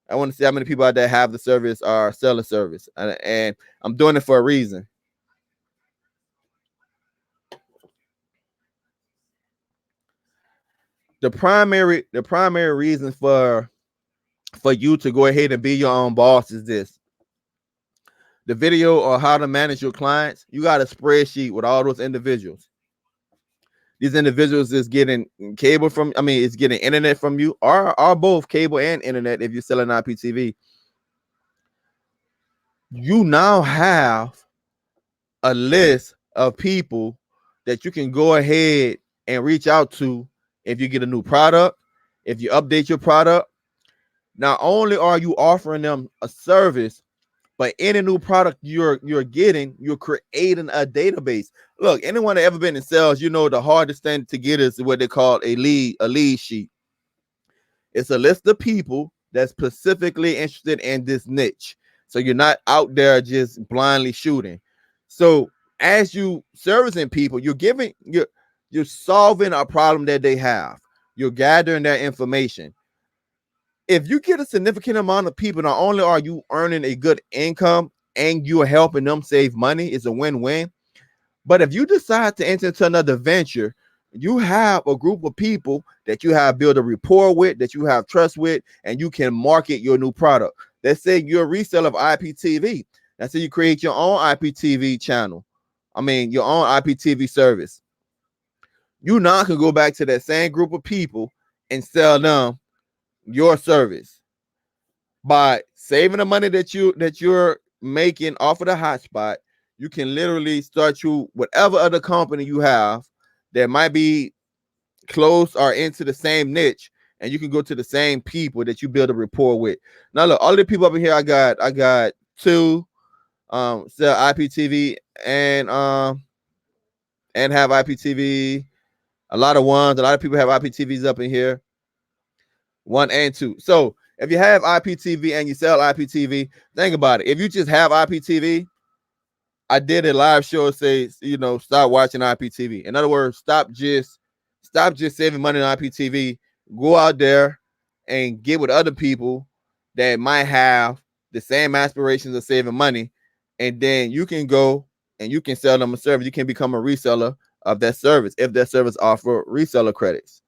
I want to see how many people out there have the service or sell the service, and I'm doing it for a reason. The primary reason for you to go ahead and be your own boss is this. The video on how to manage your clients, you got a spreadsheet with all those individuals. These individuals is getting cable from, it's getting internet from you, or both cable and internet if you're selling IPTV. You now have a list of people that you can go ahead and reach out to if you get a new product, if you update your product. Not only are you offering them a service, but any new product you're getting, you're creating a database. Look, anyone that ever been in sales, you know the hardest thing to get is what they call a lead sheet. It's a list of people that's specifically interested in this niche. So you're not out there just blindly shooting. So as you servicing people, you're solving a problem that they have. You're gathering their information. If you get a significant amount of people, not only are you earning a good income and you're helping them save money, it's a win-win. But if you decide to enter into another venture, you have a group of people that you have built a rapport with, that you have trust with, and you can market your new product. Let's say you're a reseller of IPTV. Let's say you create your own IPTV channel. Your own IPTV service. You now can go back to that same group of people and sell them your service by saving the money that you're making off of the hotspot. You can literally start you whatever other company you have that might be close or into the same niche, and you can go to the same people that you build a rapport with. Now look, all the people up in here, I got 2 sell IPTV and have IPTV. A lot of people have IPTVs up in here. 1 and 2. So if you have IPTV and you sell IPTV, think about it. If you just have IPTV, I did a live show say, stop watching IPTV. In other words, stop just saving money on IPTV. Go out there and get with other people that might have the same aspirations of saving money, and then you can go and you can sell them a service. You can become a reseller of that service if that service offer reseller credits.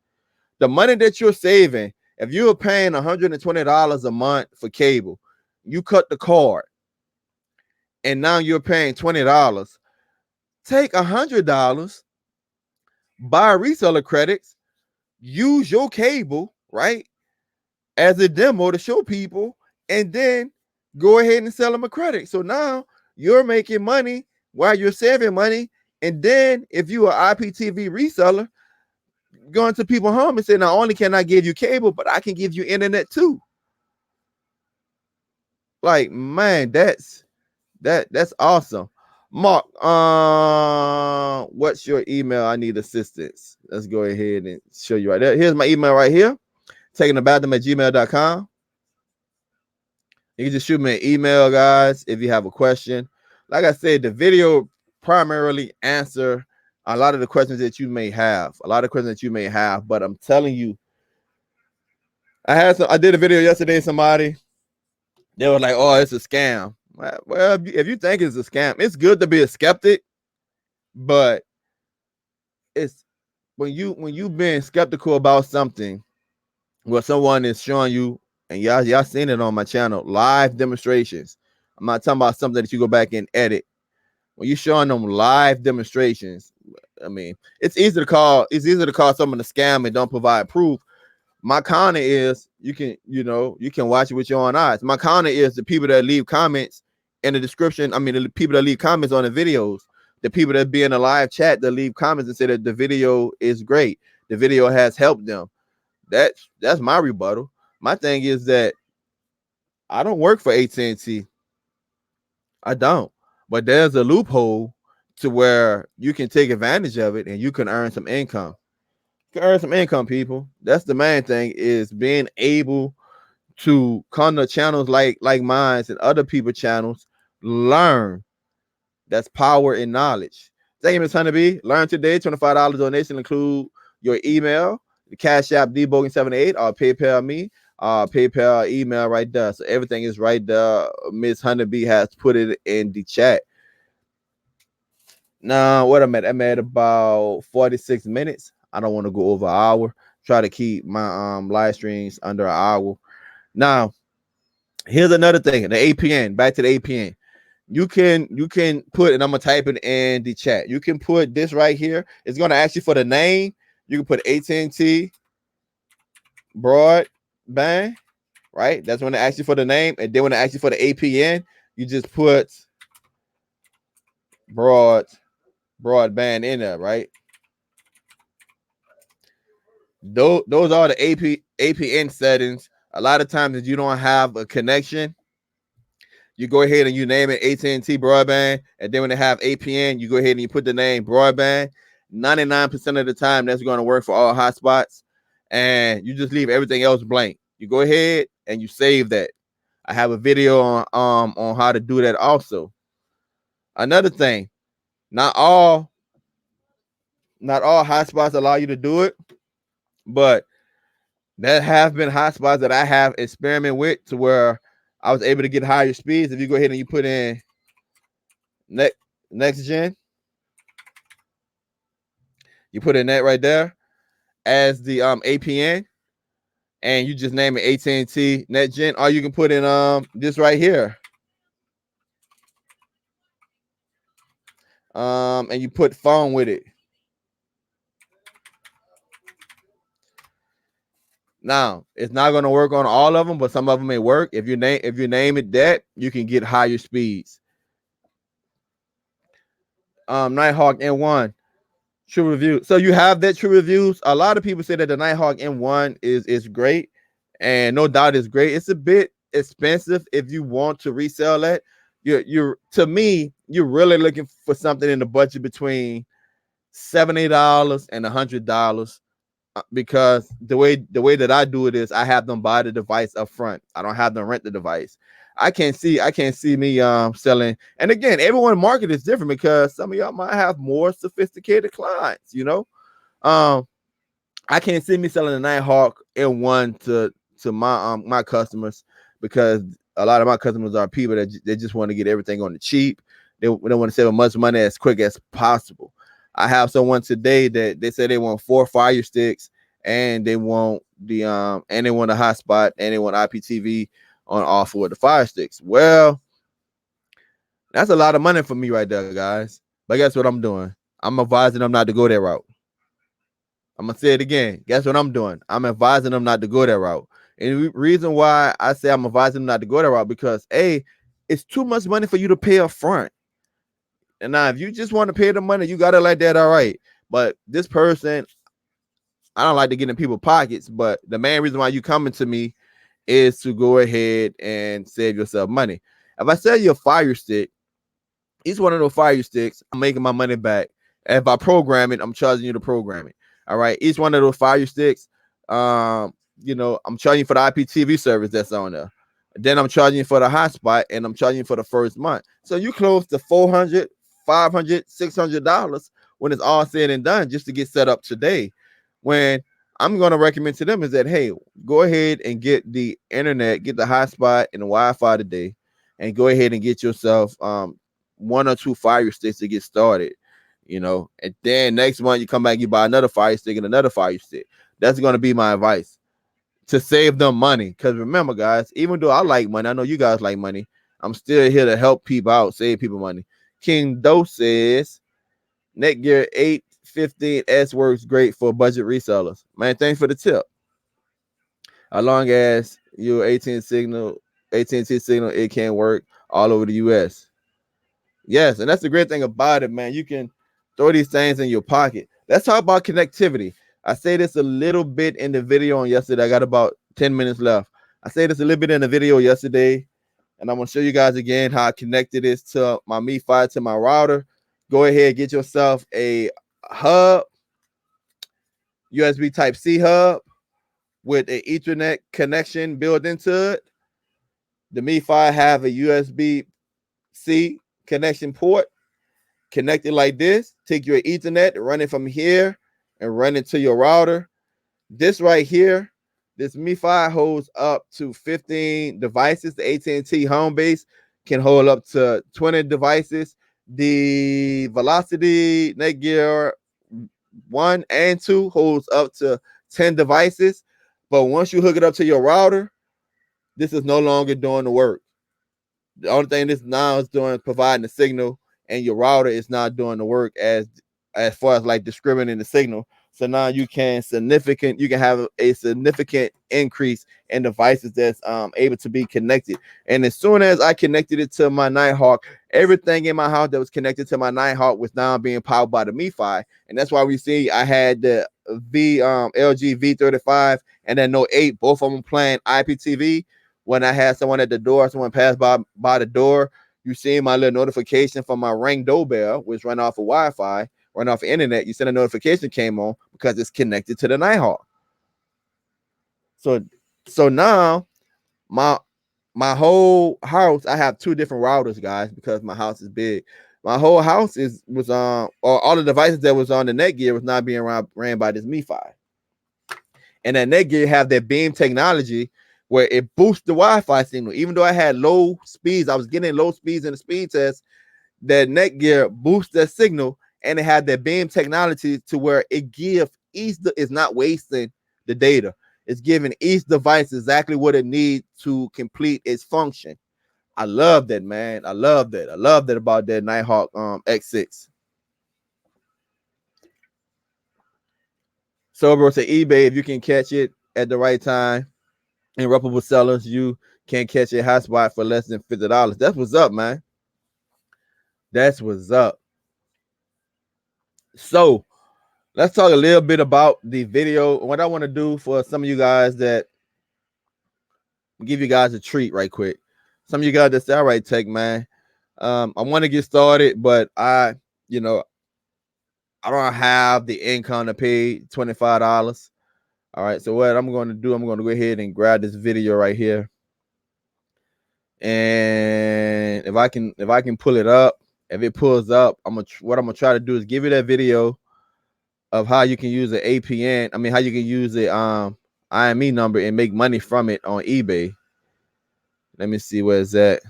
The money that you're saving, if you're paying $120 a month for cable, you cut the cord, and now you're paying $20. Take $100, buy reseller credits, use your cable, right, as a demo to show people, and then go ahead and sell them a credit. So now you're making money while you're saving money. And then if you are IPTV reseller, going to people's home and say, not only can I give you cable, but I can give you internet too. Like, man, that's awesome. Mark, what's your email? I need assistance. Let's go ahead and show you right there. Here's my email right here. takingthebathroom@gmail.com. You can just shoot me an email, guys, if you have a question. Like I said, the video primarily answer a lot of the questions that you may have. But I'm telling you, I did a video yesterday. Somebody, they were like, "Oh, it's a scam." Well, if you think it's a scam, it's good to be a skeptic, but it's when you being skeptical about something, what someone is showing you, and y'all seen it on my channel, live demonstrations. I'm not talking about something that you go back and edit. When you're showing them live demonstrations, I mean, it's easy to call someone a scam and don't provide proof. My counter is you can watch it with your own eyes. My counter is the people that leave comments in the description. I mean, the people that leave comments on the videos, the people that be in a live chat that leave comments and say that the video is great, the video has helped them. That's my rebuttal. My thing is that I don't work for AT&T. I don't. But there's a loophole to where you can take advantage of it and you can earn some income. You can earn some income, people. That's the main thing, is being able to come to channels like mine and other people's channels, learn. That's power in knowledge. Thank you, Ms. Honeybee. Learn today. $25 donation include your email, the Cash App dbogan78, or PayPal me, PayPal email right there. So everything is right there. Ms. Honeybee has put it in the chat. Now, what I'm at about 46 minutes. I don't want to go over an hour. Try to keep my live streams under an hour. Now, here's another thing. The APN. Back to the APN. You can put, and I'm gonna type it in the chat. You can put this right here. It's gonna ask you for the name. You can put AT&T broadband, right? That's when it asks you for the name, and then when it asks you for the APN, you just put broadband in there, right? Those are the APN settings. A lot of times, if you don't have a connection, you go ahead and you name it AT&T broadband, and then when they have APN, you go ahead and you put the name broadband. 99% of the time, that's going to work for all hotspots, and you just leave everything else blank. You go ahead and you save that. I have a video on how to do that also. Another thing, not all hotspots allow you to do it, but there have been hotspots that I have experimented with to where I was able to get higher speeds. If you go ahead and you put in next gen, you put in that right there as the APN, and you just name it AT&T Net Gen, or you can put in this right here, and you put phone with it. Now, it's not going to work on all of them, but some of them may work. If you name it that, you can get higher speeds. Nighthawk N1 true review. So you have that true reviews. A lot of people say that the Nighthawk N1 is great, and no doubt it's great. It's a bit expensive if you want to resell that. You're to me, you're really looking for something in the budget between $70 and $100. Because the way that I do it is I have them buy the device up front. I don't have them rent the device. I can't see me selling. And again, everyone's market is different because some of y'all might have more sophisticated clients, I can't see me selling a Nighthawk N1 to my customers, because a lot of my customers are people that they just want to get everything on the cheap. They want to save as much money as quick as possible. I have someone today that they say they want 4 Fire Sticks, and they want the a hotspot, and they want IPTV on all 4 of the Fire Sticks. Well, that's a lot of money for me right there, guys. But guess what I'm doing? I'm advising them not to go that route. I'm gonna say it again. Guess what I'm doing? I'm advising them not to go that route. And the reason why I say I'm advising them not to go that route, because it's too much money for you to pay up front. And now, if you just want to pay the money, you got it like that, all right. But this person, I don't like to get in people's pockets, but the main reason why you coming to me is to go ahead and save yourself money. If I sell you a Fire Stick, each one of those Fire Sticks, I'm making my money back. And if I program it, I'm charging you to program it. All right. Each one of those Fire Sticks, I'm charging for the IPTV service that's on there. Then I'm charging for the hotspot, and I'm charging for the first month. So you close to $400, $500, $600 when it's all said and done just to get set up today. When I'm going to recommend to them is that, hey, go ahead and get the internet, get the hotspot and the Wi-Fi today, and go ahead and get yourself 1 or 2 fire sticks to get started. And then next month you come back, you buy another fire stick and another fire stick. That's going to be my advice to save them money. Because remember, guys, even though I like money, I know you guys like money, I'm still here to help people out, save people money. King Doe says, Netgear 815S works great for budget resellers. Man, thanks for the tip. As long as your AT&T signal, it can work all over the U.S. Yes, and that's the great thing about it, man. You can throw these things in your pocket. Let's talk about connectivity. I say this a little bit in the video on yesterday. I got about 10 minutes left. I say this a little bit in the video yesterday, and I'm going to show you guys again how I connected this to my MiFi to my router. Go ahead, get yourself a hub, USB Type-C hub with an Ethernet connection built into it. The MiFi have a USB-C connection port connected like this. Take your Ethernet, run it from here, and run it to your router. This right here, this MiFi holds up to 15 devices. The AT&T home base can hold up to 20 devices. The Velocity Netgear 1 and 2 holds up to 10 devices. But once you hook it up to your router, this is no longer doing the work. The only thing this now is doing is providing the signal, and your router is not doing the work as far as like discriminating the signal. So now you can have a significant increase in devices that's able to be connected. And as soon as I connected it to my Nighthawk, everything in my house that was connected to my Nighthawk was now being powered by the MiFi. And that's why we see I had the LG V35 and then Note 8, both of them playing IPTV. When I had someone at the door, someone passed by the door, you see my little notification from my Ring doorbell, which run off of Wi-Fi, run off of internet. You send a notification came on because it's connected to the Nighthawk. So now my whole house, I have 2 different routers, guys, because my house is big. My whole house was on, or all the devices that was on the Netgear was not being ran by this MiFi. And that Netgear have that beam technology where it boosts the Wi-Fi signal. Even though I had low speeds, I was getting low speeds in the speed test, that Netgear boosts that signal, and it had that beam technology to where it gives is not wasting the data. It's giving each device exactly what it needs to complete its function. I love that, man. I love that. I love that about that Nighthawk X6. So, bro, to eBay, if you can catch it at the right time, in reputable sellers, you can catch a hotspot for less than $50. That's what's up, man. That's what's up. So let's talk a little bit about the video. What I want to do for some of you guys, that give you guys a treat right quick. Some of you guys that say, all right, Tech, man, I want to get started, but I don't have the income to pay $25. All right, so what I'm going to do, I'm going to go ahead and grab this video right here. And if I can pull it up, if it pulls up, what I'm gonna try to do is give you that video of how you can use an APN. I mean, how you can use the IME number and make money from it on eBay. Let me see where it's at.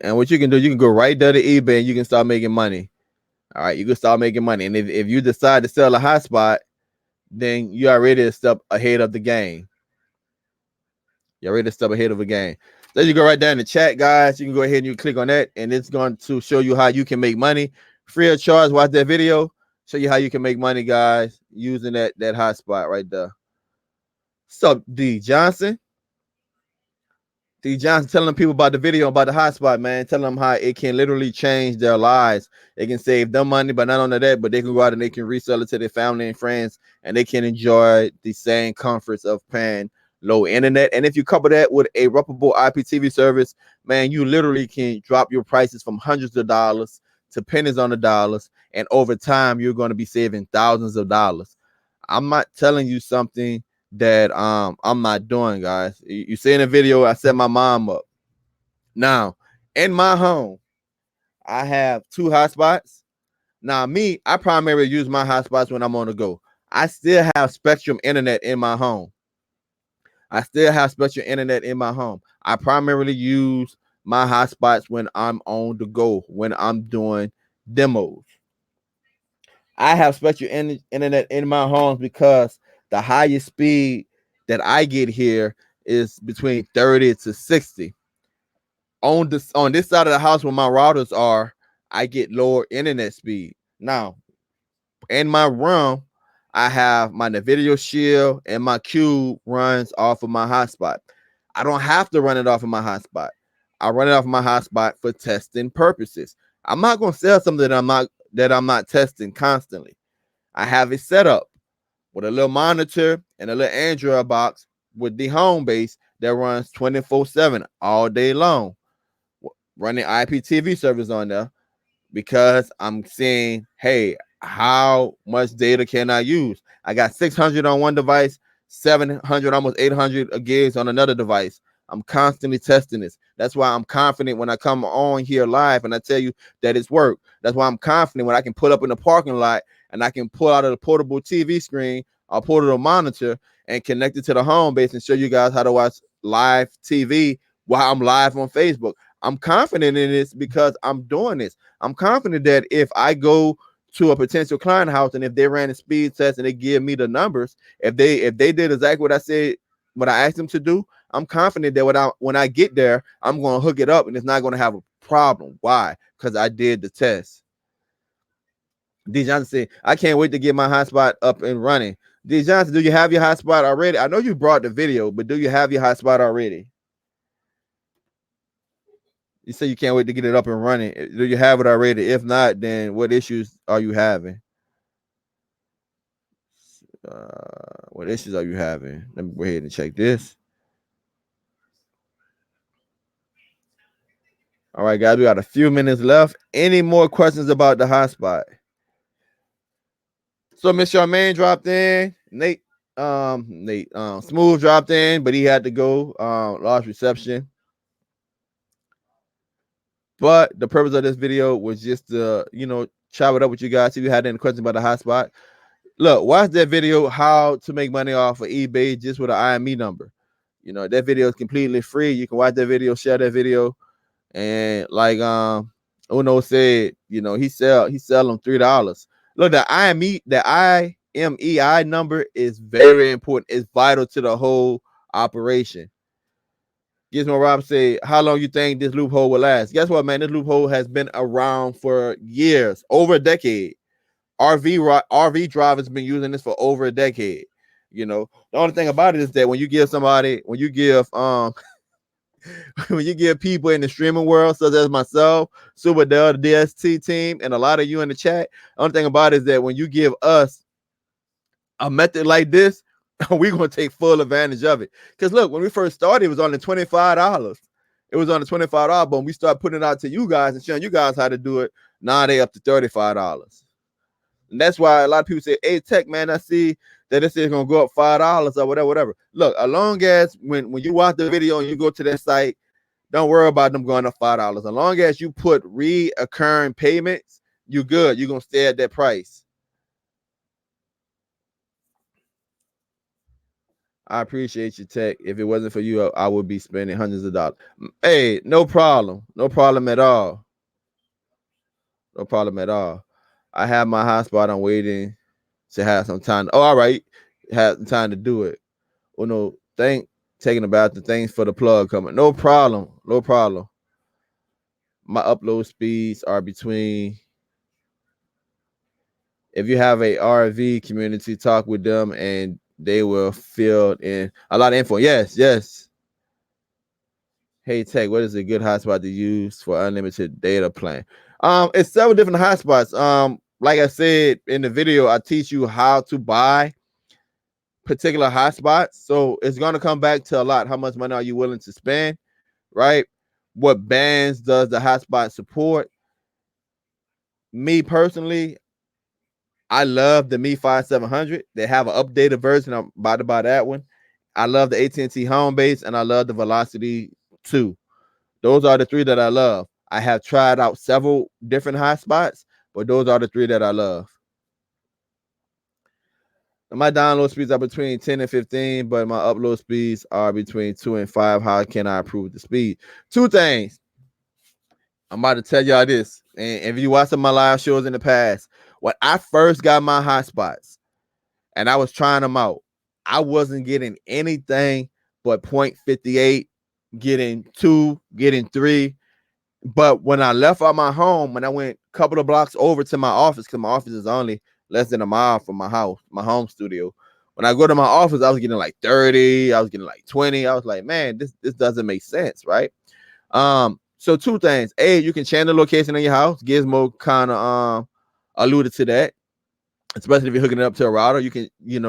And what you can do, you can go right there to eBay and you can start making money. All right, you can start making money. And if you decide to sell a hotspot, then you already a step ahead of the game. You're ready to step ahead of a game. There you go, right there in the chat, guys. You can go ahead and you click on that, and it's going to show you how you can make money free of charge. Watch that video. Show you how you can make money, guys, using that hotspot right there. What's up, D Johnson? D Johnson telling people about the video about the hotspot, man. Telling them how it can literally change their lives. It can save them money, but not only that, but they can go out and they can resell it to their family and friends, and they can enjoy the same comforts of paying low internet. And if you couple that with a reputable IPTV service, man, you literally can drop your prices from hundreds of dollars to pennies on the dollars, and over time you're going to be saving thousands of dollars. I'm not telling you something that I'm not doing, guys. You see in the video, I set my mom up. Now, in my home, I have 2 hotspots. Now, me, I primarily use my hotspots when I'm on the go. I still have Spectrum internet in my home. I still have Spectrum internet in my home. I primarily use my hotspots when I'm on the go, when I'm doing demos. I have Spectrum internet in my home because the highest speed that I get here is between 30 to 60. On this side of the house where my routers are, I get lower internet speed. Now, in my room, I have my NVIDIA Shield and my Cube runs off of my hotspot. I don't have to run it off of my hotspot. I run it off of my hotspot for testing purposes. I'm not going to sell something that I'm not testing constantly. I have it set up with a little monitor and a little Android box with the home base that runs 24/7 all day long, running IPTV service on there, because I'm saying, hey, how much data can I use? I got 600 on one device, 700, almost 800 gigs on another device. I'm constantly testing this. That's why I'm confident when I come on here live and I tell you that it's work. That's why I'm confident when I can pull up in the parking lot and I can pull out of the portable TV screen or portable monitor and connect it to the home base and show you guys how to watch live TV while I'm live on Facebook. I'm confident in this because I'm doing this. I'm confident that if I go to a potential client house and if they ran a speed test and they give me the numbers, if they did exactly what I said, what I asked them to do, I'm confident that when I get there, I'm going to hook it up and it's not going to have a problem. Why? Because I did the test. D. Johnson said, I can't wait to get my hotspot up and running. D. Johnson, do you have your hotspot already? I know you brought the video, but do you have your hotspot already? You say you can't wait to get it up and running. Do you have it already? If not, then what issues are you having? What issues are you having? Let me go ahead and check this. All right, guys, we got a few minutes left. Any more questions about the hotspot? So Miss Charmaine dropped in. Nate, Smooth dropped in, but he had to go. Lost reception. But the purpose of this video was just to, chop it up with you guys. See if you had any questions about the hotspot. Look, watch that video, how to make money off of eBay just with an IME number. That video is completely free. You can watch that video, share that video. And like Uno said, he sell them $3. Look, the IMEI number is very important. It's vital to the whole operation. Gizmo Rob say, how long you think this loophole will last? Guess what, man? This loophole has been around for years, over a decade. RV drivers been using this for over a decade. The only thing about it is that when you give when you give people in the streaming world, such as myself, Super Del, the DST team, and a lot of you in the chat, the only thing about it is that when you give us a method like this, we're gonna take full advantage of it. Because look, when we first started, it was on the $25. It was on the $25, but when we start putting it out to you guys and showing you guys how to do it, now they up to $35. And that's why a lot of people say, hey, Tech, man, I see that this is going to go up $5 or whatever. Look, as long as when you watch the video and you go to that site, don't worry about them going up $5. As long as you put reoccurring payments, you good. You're going to stay at that price. I appreciate you, Tech. If it wasn't for you, I would be spending hundreds of dollars. Hey, no problem. No problem at all. No problem at all. I have my hotspot. I'm waiting to have some time. Oh, all right. Have some time to do it. Oh, no. Taking about the things for the plug coming. No problem. No problem. My upload speeds are between. If you have a RV community, talk with them and they will fill in a lot of info. Yes, yes. Hey, Tech, what is a good hotspot to use for unlimited data plan? It's several different hotspots. Like I said in the video, I teach you how to buy particular hotspots. So it's going to come back to a lot. How much money are you willing to spend, right? What bands does the hotspot support? Me personally, I love the Mi 5700. They have an updated version. I'm about to buy that one. I love the AT&T Home Base, and I love the Velocity 2. Those are the three that I love. I have tried out several different hotspots, but those are the three that I love. My download speeds are between 10 and 15, but my upload speeds are between 2 and 5. How can I improve the speed? Two things. I'm about to tell y'all this. And if you watch some of my live shows in the past, when I first got my hotspots and I was trying them out, I wasn't getting anything but 0.58, getting 2, getting 3. But when I left out my home, when I went a couple of blocks over to my office, because my office is only less than a mile from my house, my home studio. When I go to my office, I was getting like 30, I was getting like 20. I was like, man, this doesn't make sense, right? So two things. A, you can change the location of your house. Gizmo kind of alluded to that. Especially if you're hooking it up to a router, you can,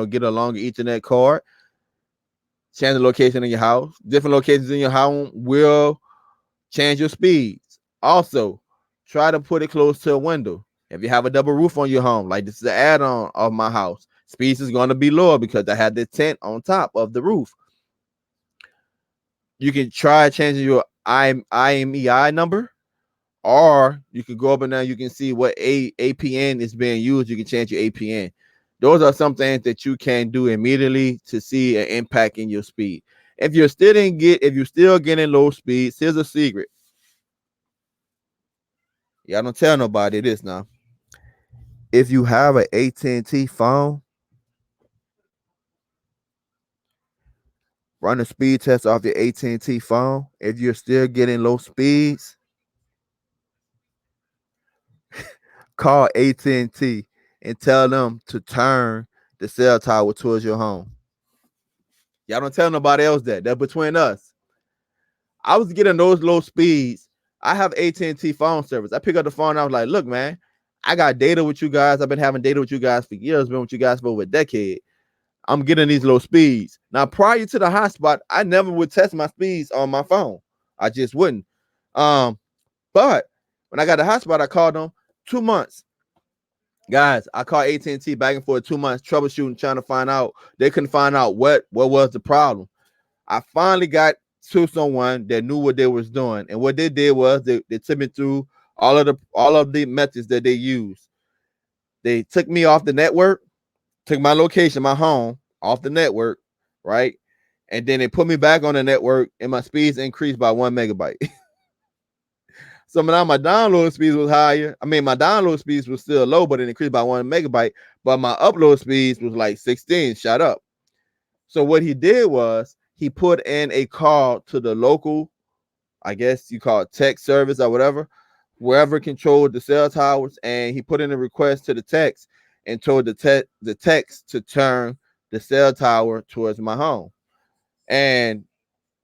get a longer Ethernet cord. Change the location of your house. Different locations in your home will change your speeds. Also, try to put it close to a window. If you have a double roof on your home, like this is an add-on of my house, speeds is going to be lower because I had the tent on top of the roof. You can try changing your IMEI number, or you can go up and down. You can see what APN is being used. You can change your APN. Those are some things that you can do immediately to see an impact in your speed. If you're still getting low speeds, here's a secret. Y'all don't tell nobody this now. If you have an AT&T phone, run a speed test off your AT&T phone. If you're still getting low speeds, call AT&T and tell them to turn the cell tower towards your home. Y'all don't tell nobody else that. That's between us. I was getting those low speeds. I have AT&T phone service. I pick up the phone and I was like, look, man, I got data with you guys. I've been having data with you guys for years. Been with you guys for over a decade. I'm getting these low speeds. Now, prior to the hotspot, I never would test my speeds on my phone. I just wouldn't. But when I got the hotspot, I called them 2 months. Guys, I called AT&T back and forth 2 months, troubleshooting, trying to find out. They couldn't find out what was the problem. I finally got to someone that knew what they was doing, and what they did was they took me through all of the methods that they used. They took me off the network, took my location, my home, off the network, right? And then they put me back on the network, and my speeds increased by 1 megabyte. So now my download speeds was higher. I mean, my download speeds was still low, but it increased by 1 megabyte. But my upload speeds was like 16, shot up. So what he did was he put in a call to the local, I guess you call it tech service or whatever, wherever controlled the cell towers, and he put in a request to the techs and told the techs to turn the cell tower towards my home. And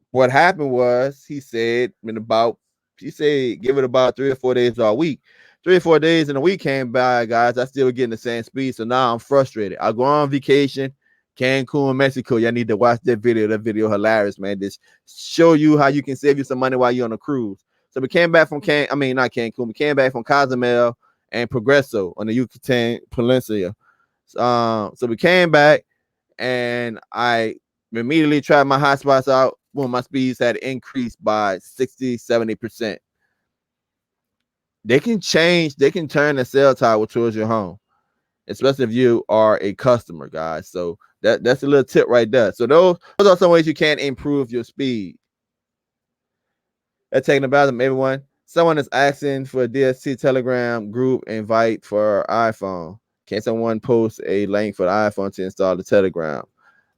what happened was he said give it about 3 or 4 days or a week. 3 or 4 days and a week came by, guys. I still getting the same speed. So now I'm frustrated. I go on vacation, Cancun, Mexico. Y'all need to watch that video. That video hilarious, man. This show you how you can save you some money while you're on a cruise. So we came back from not Cancun. We came back from Cozumel and Progreso on the Yucatan Peninsula. So we came back and I immediately tried my hotspots out when my speeds had increased by 60-70%. They can turn the cell tower towards your home, especially if you are a customer, guys. So that's a little tip right there. So those are some ways you can improve your speed. That's taking about them, everyone. Someone is asking for a DST Telegram group invite for iPhone. Can someone post a link for the iPhone to install the Telegram?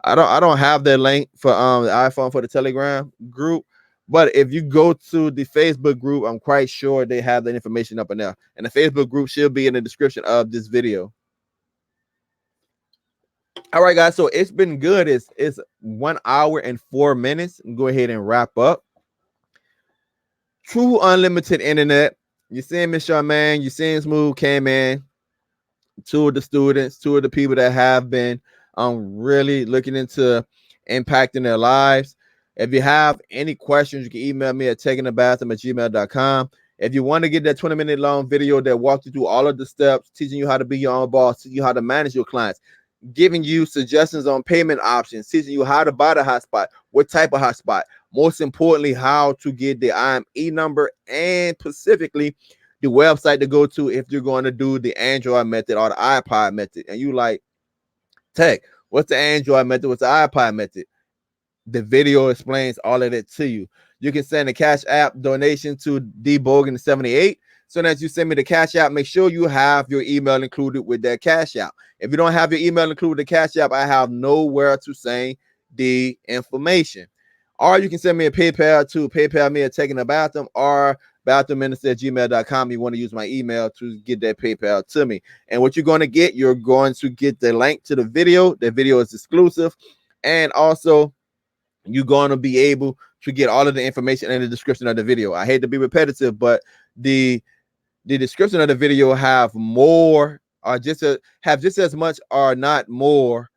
I don't have that link for the iPhone for the Telegram group, but if you go to the Facebook group, I'm quite sure they have that information up in there. And the Facebook group should be in the description of this video. All right, guys. So it's been good. It's 1 hour and 4 minutes. Go ahead and wrap up. True unlimited internet. You're seeing Miss Charmaine, you're seeing Smooth came in. 2 of the students, 2 of the people that have been really looking into impacting their lives. If you have any questions, you can email me at takingthebathroom@gmail.com. If you want to get that 20-minute long video that walks you through all of the steps, teaching you how to be your own boss, teaching you how to manage your clients, giving you suggestions on payment options, teaching you how to buy the hotspot, what type of hotspot, most importantly, how to get the IME number, and specifically the website to go to if you're going to do the Android method or the iPod method. And you like, Tech, what's the Android method? What's the iPod method? The video explains all of that to you. You can send a Cash App donation to dbogan78. So that you send me the Cash App, make sure you have your email included with that Cash App. If you don't have your email included with the Cash App, I have nowhere to send the information. Or you can send me a PayPal to PayPal me at taking a bathroom or bathroomminister@gmail.com. You want to use my email to get that PayPal to me. And what you're going to get, you're going to get the link to the video. The video is exclusive. And also, you're going to be able to get all of the information in the description of the video. I hate to be repetitive, but the description of the video have more or just as much or not more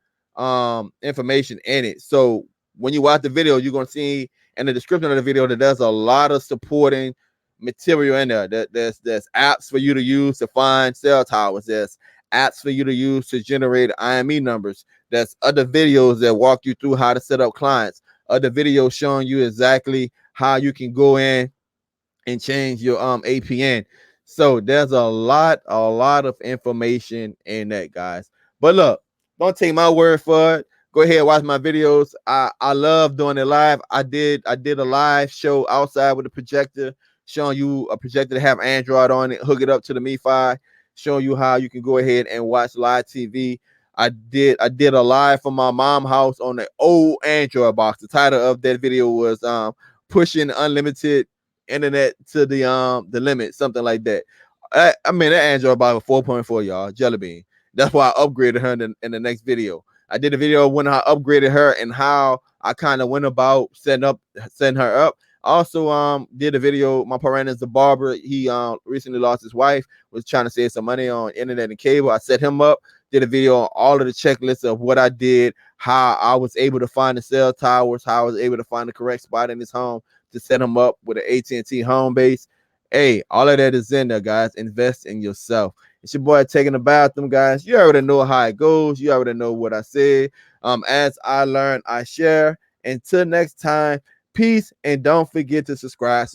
information in it. So when you watch the video, you're going to see in the description of the video that there's a lot of supporting material in there. There's apps for you to use to find cell towers. There's apps for you to use to generate IME numbers. There's other videos that walk you through how to set up clients. Other videos showing you exactly how you can go in and change your APN. So there's a lot of information in that, guys. But look, don't take my word for it. Go ahead and watch my videos. I love doing it live. I did a live show outside with a projector, showing you a projector to have Android on it, hook it up to the MiFi, showing you how you can go ahead and watch live TV. I did a live from my mom's house on the old Android box. The title of that video was pushing unlimited internet to the limit, something like that. I mean, that Android box was 4.4, y'all, jelly bean. That's why I upgraded her in the next video. I did a video when I upgraded her and how I kind of went about setting her up. I also did a video. My parent is a barber. He recently lost his wife, was trying to save some money on internet and cable. I set him up, did a video on all of the checklists of what I did, how I was able to find the cell towers, how I was able to find the correct spot in his home to set him up with an AT&T home base. Hey, all of that is in there, guys. Invest in yourself. It's your boy taking a bathroom, guys. You already know how it goes. You already know what I said. As I learn, I share. Until next time, peace, and don't forget to subscribe.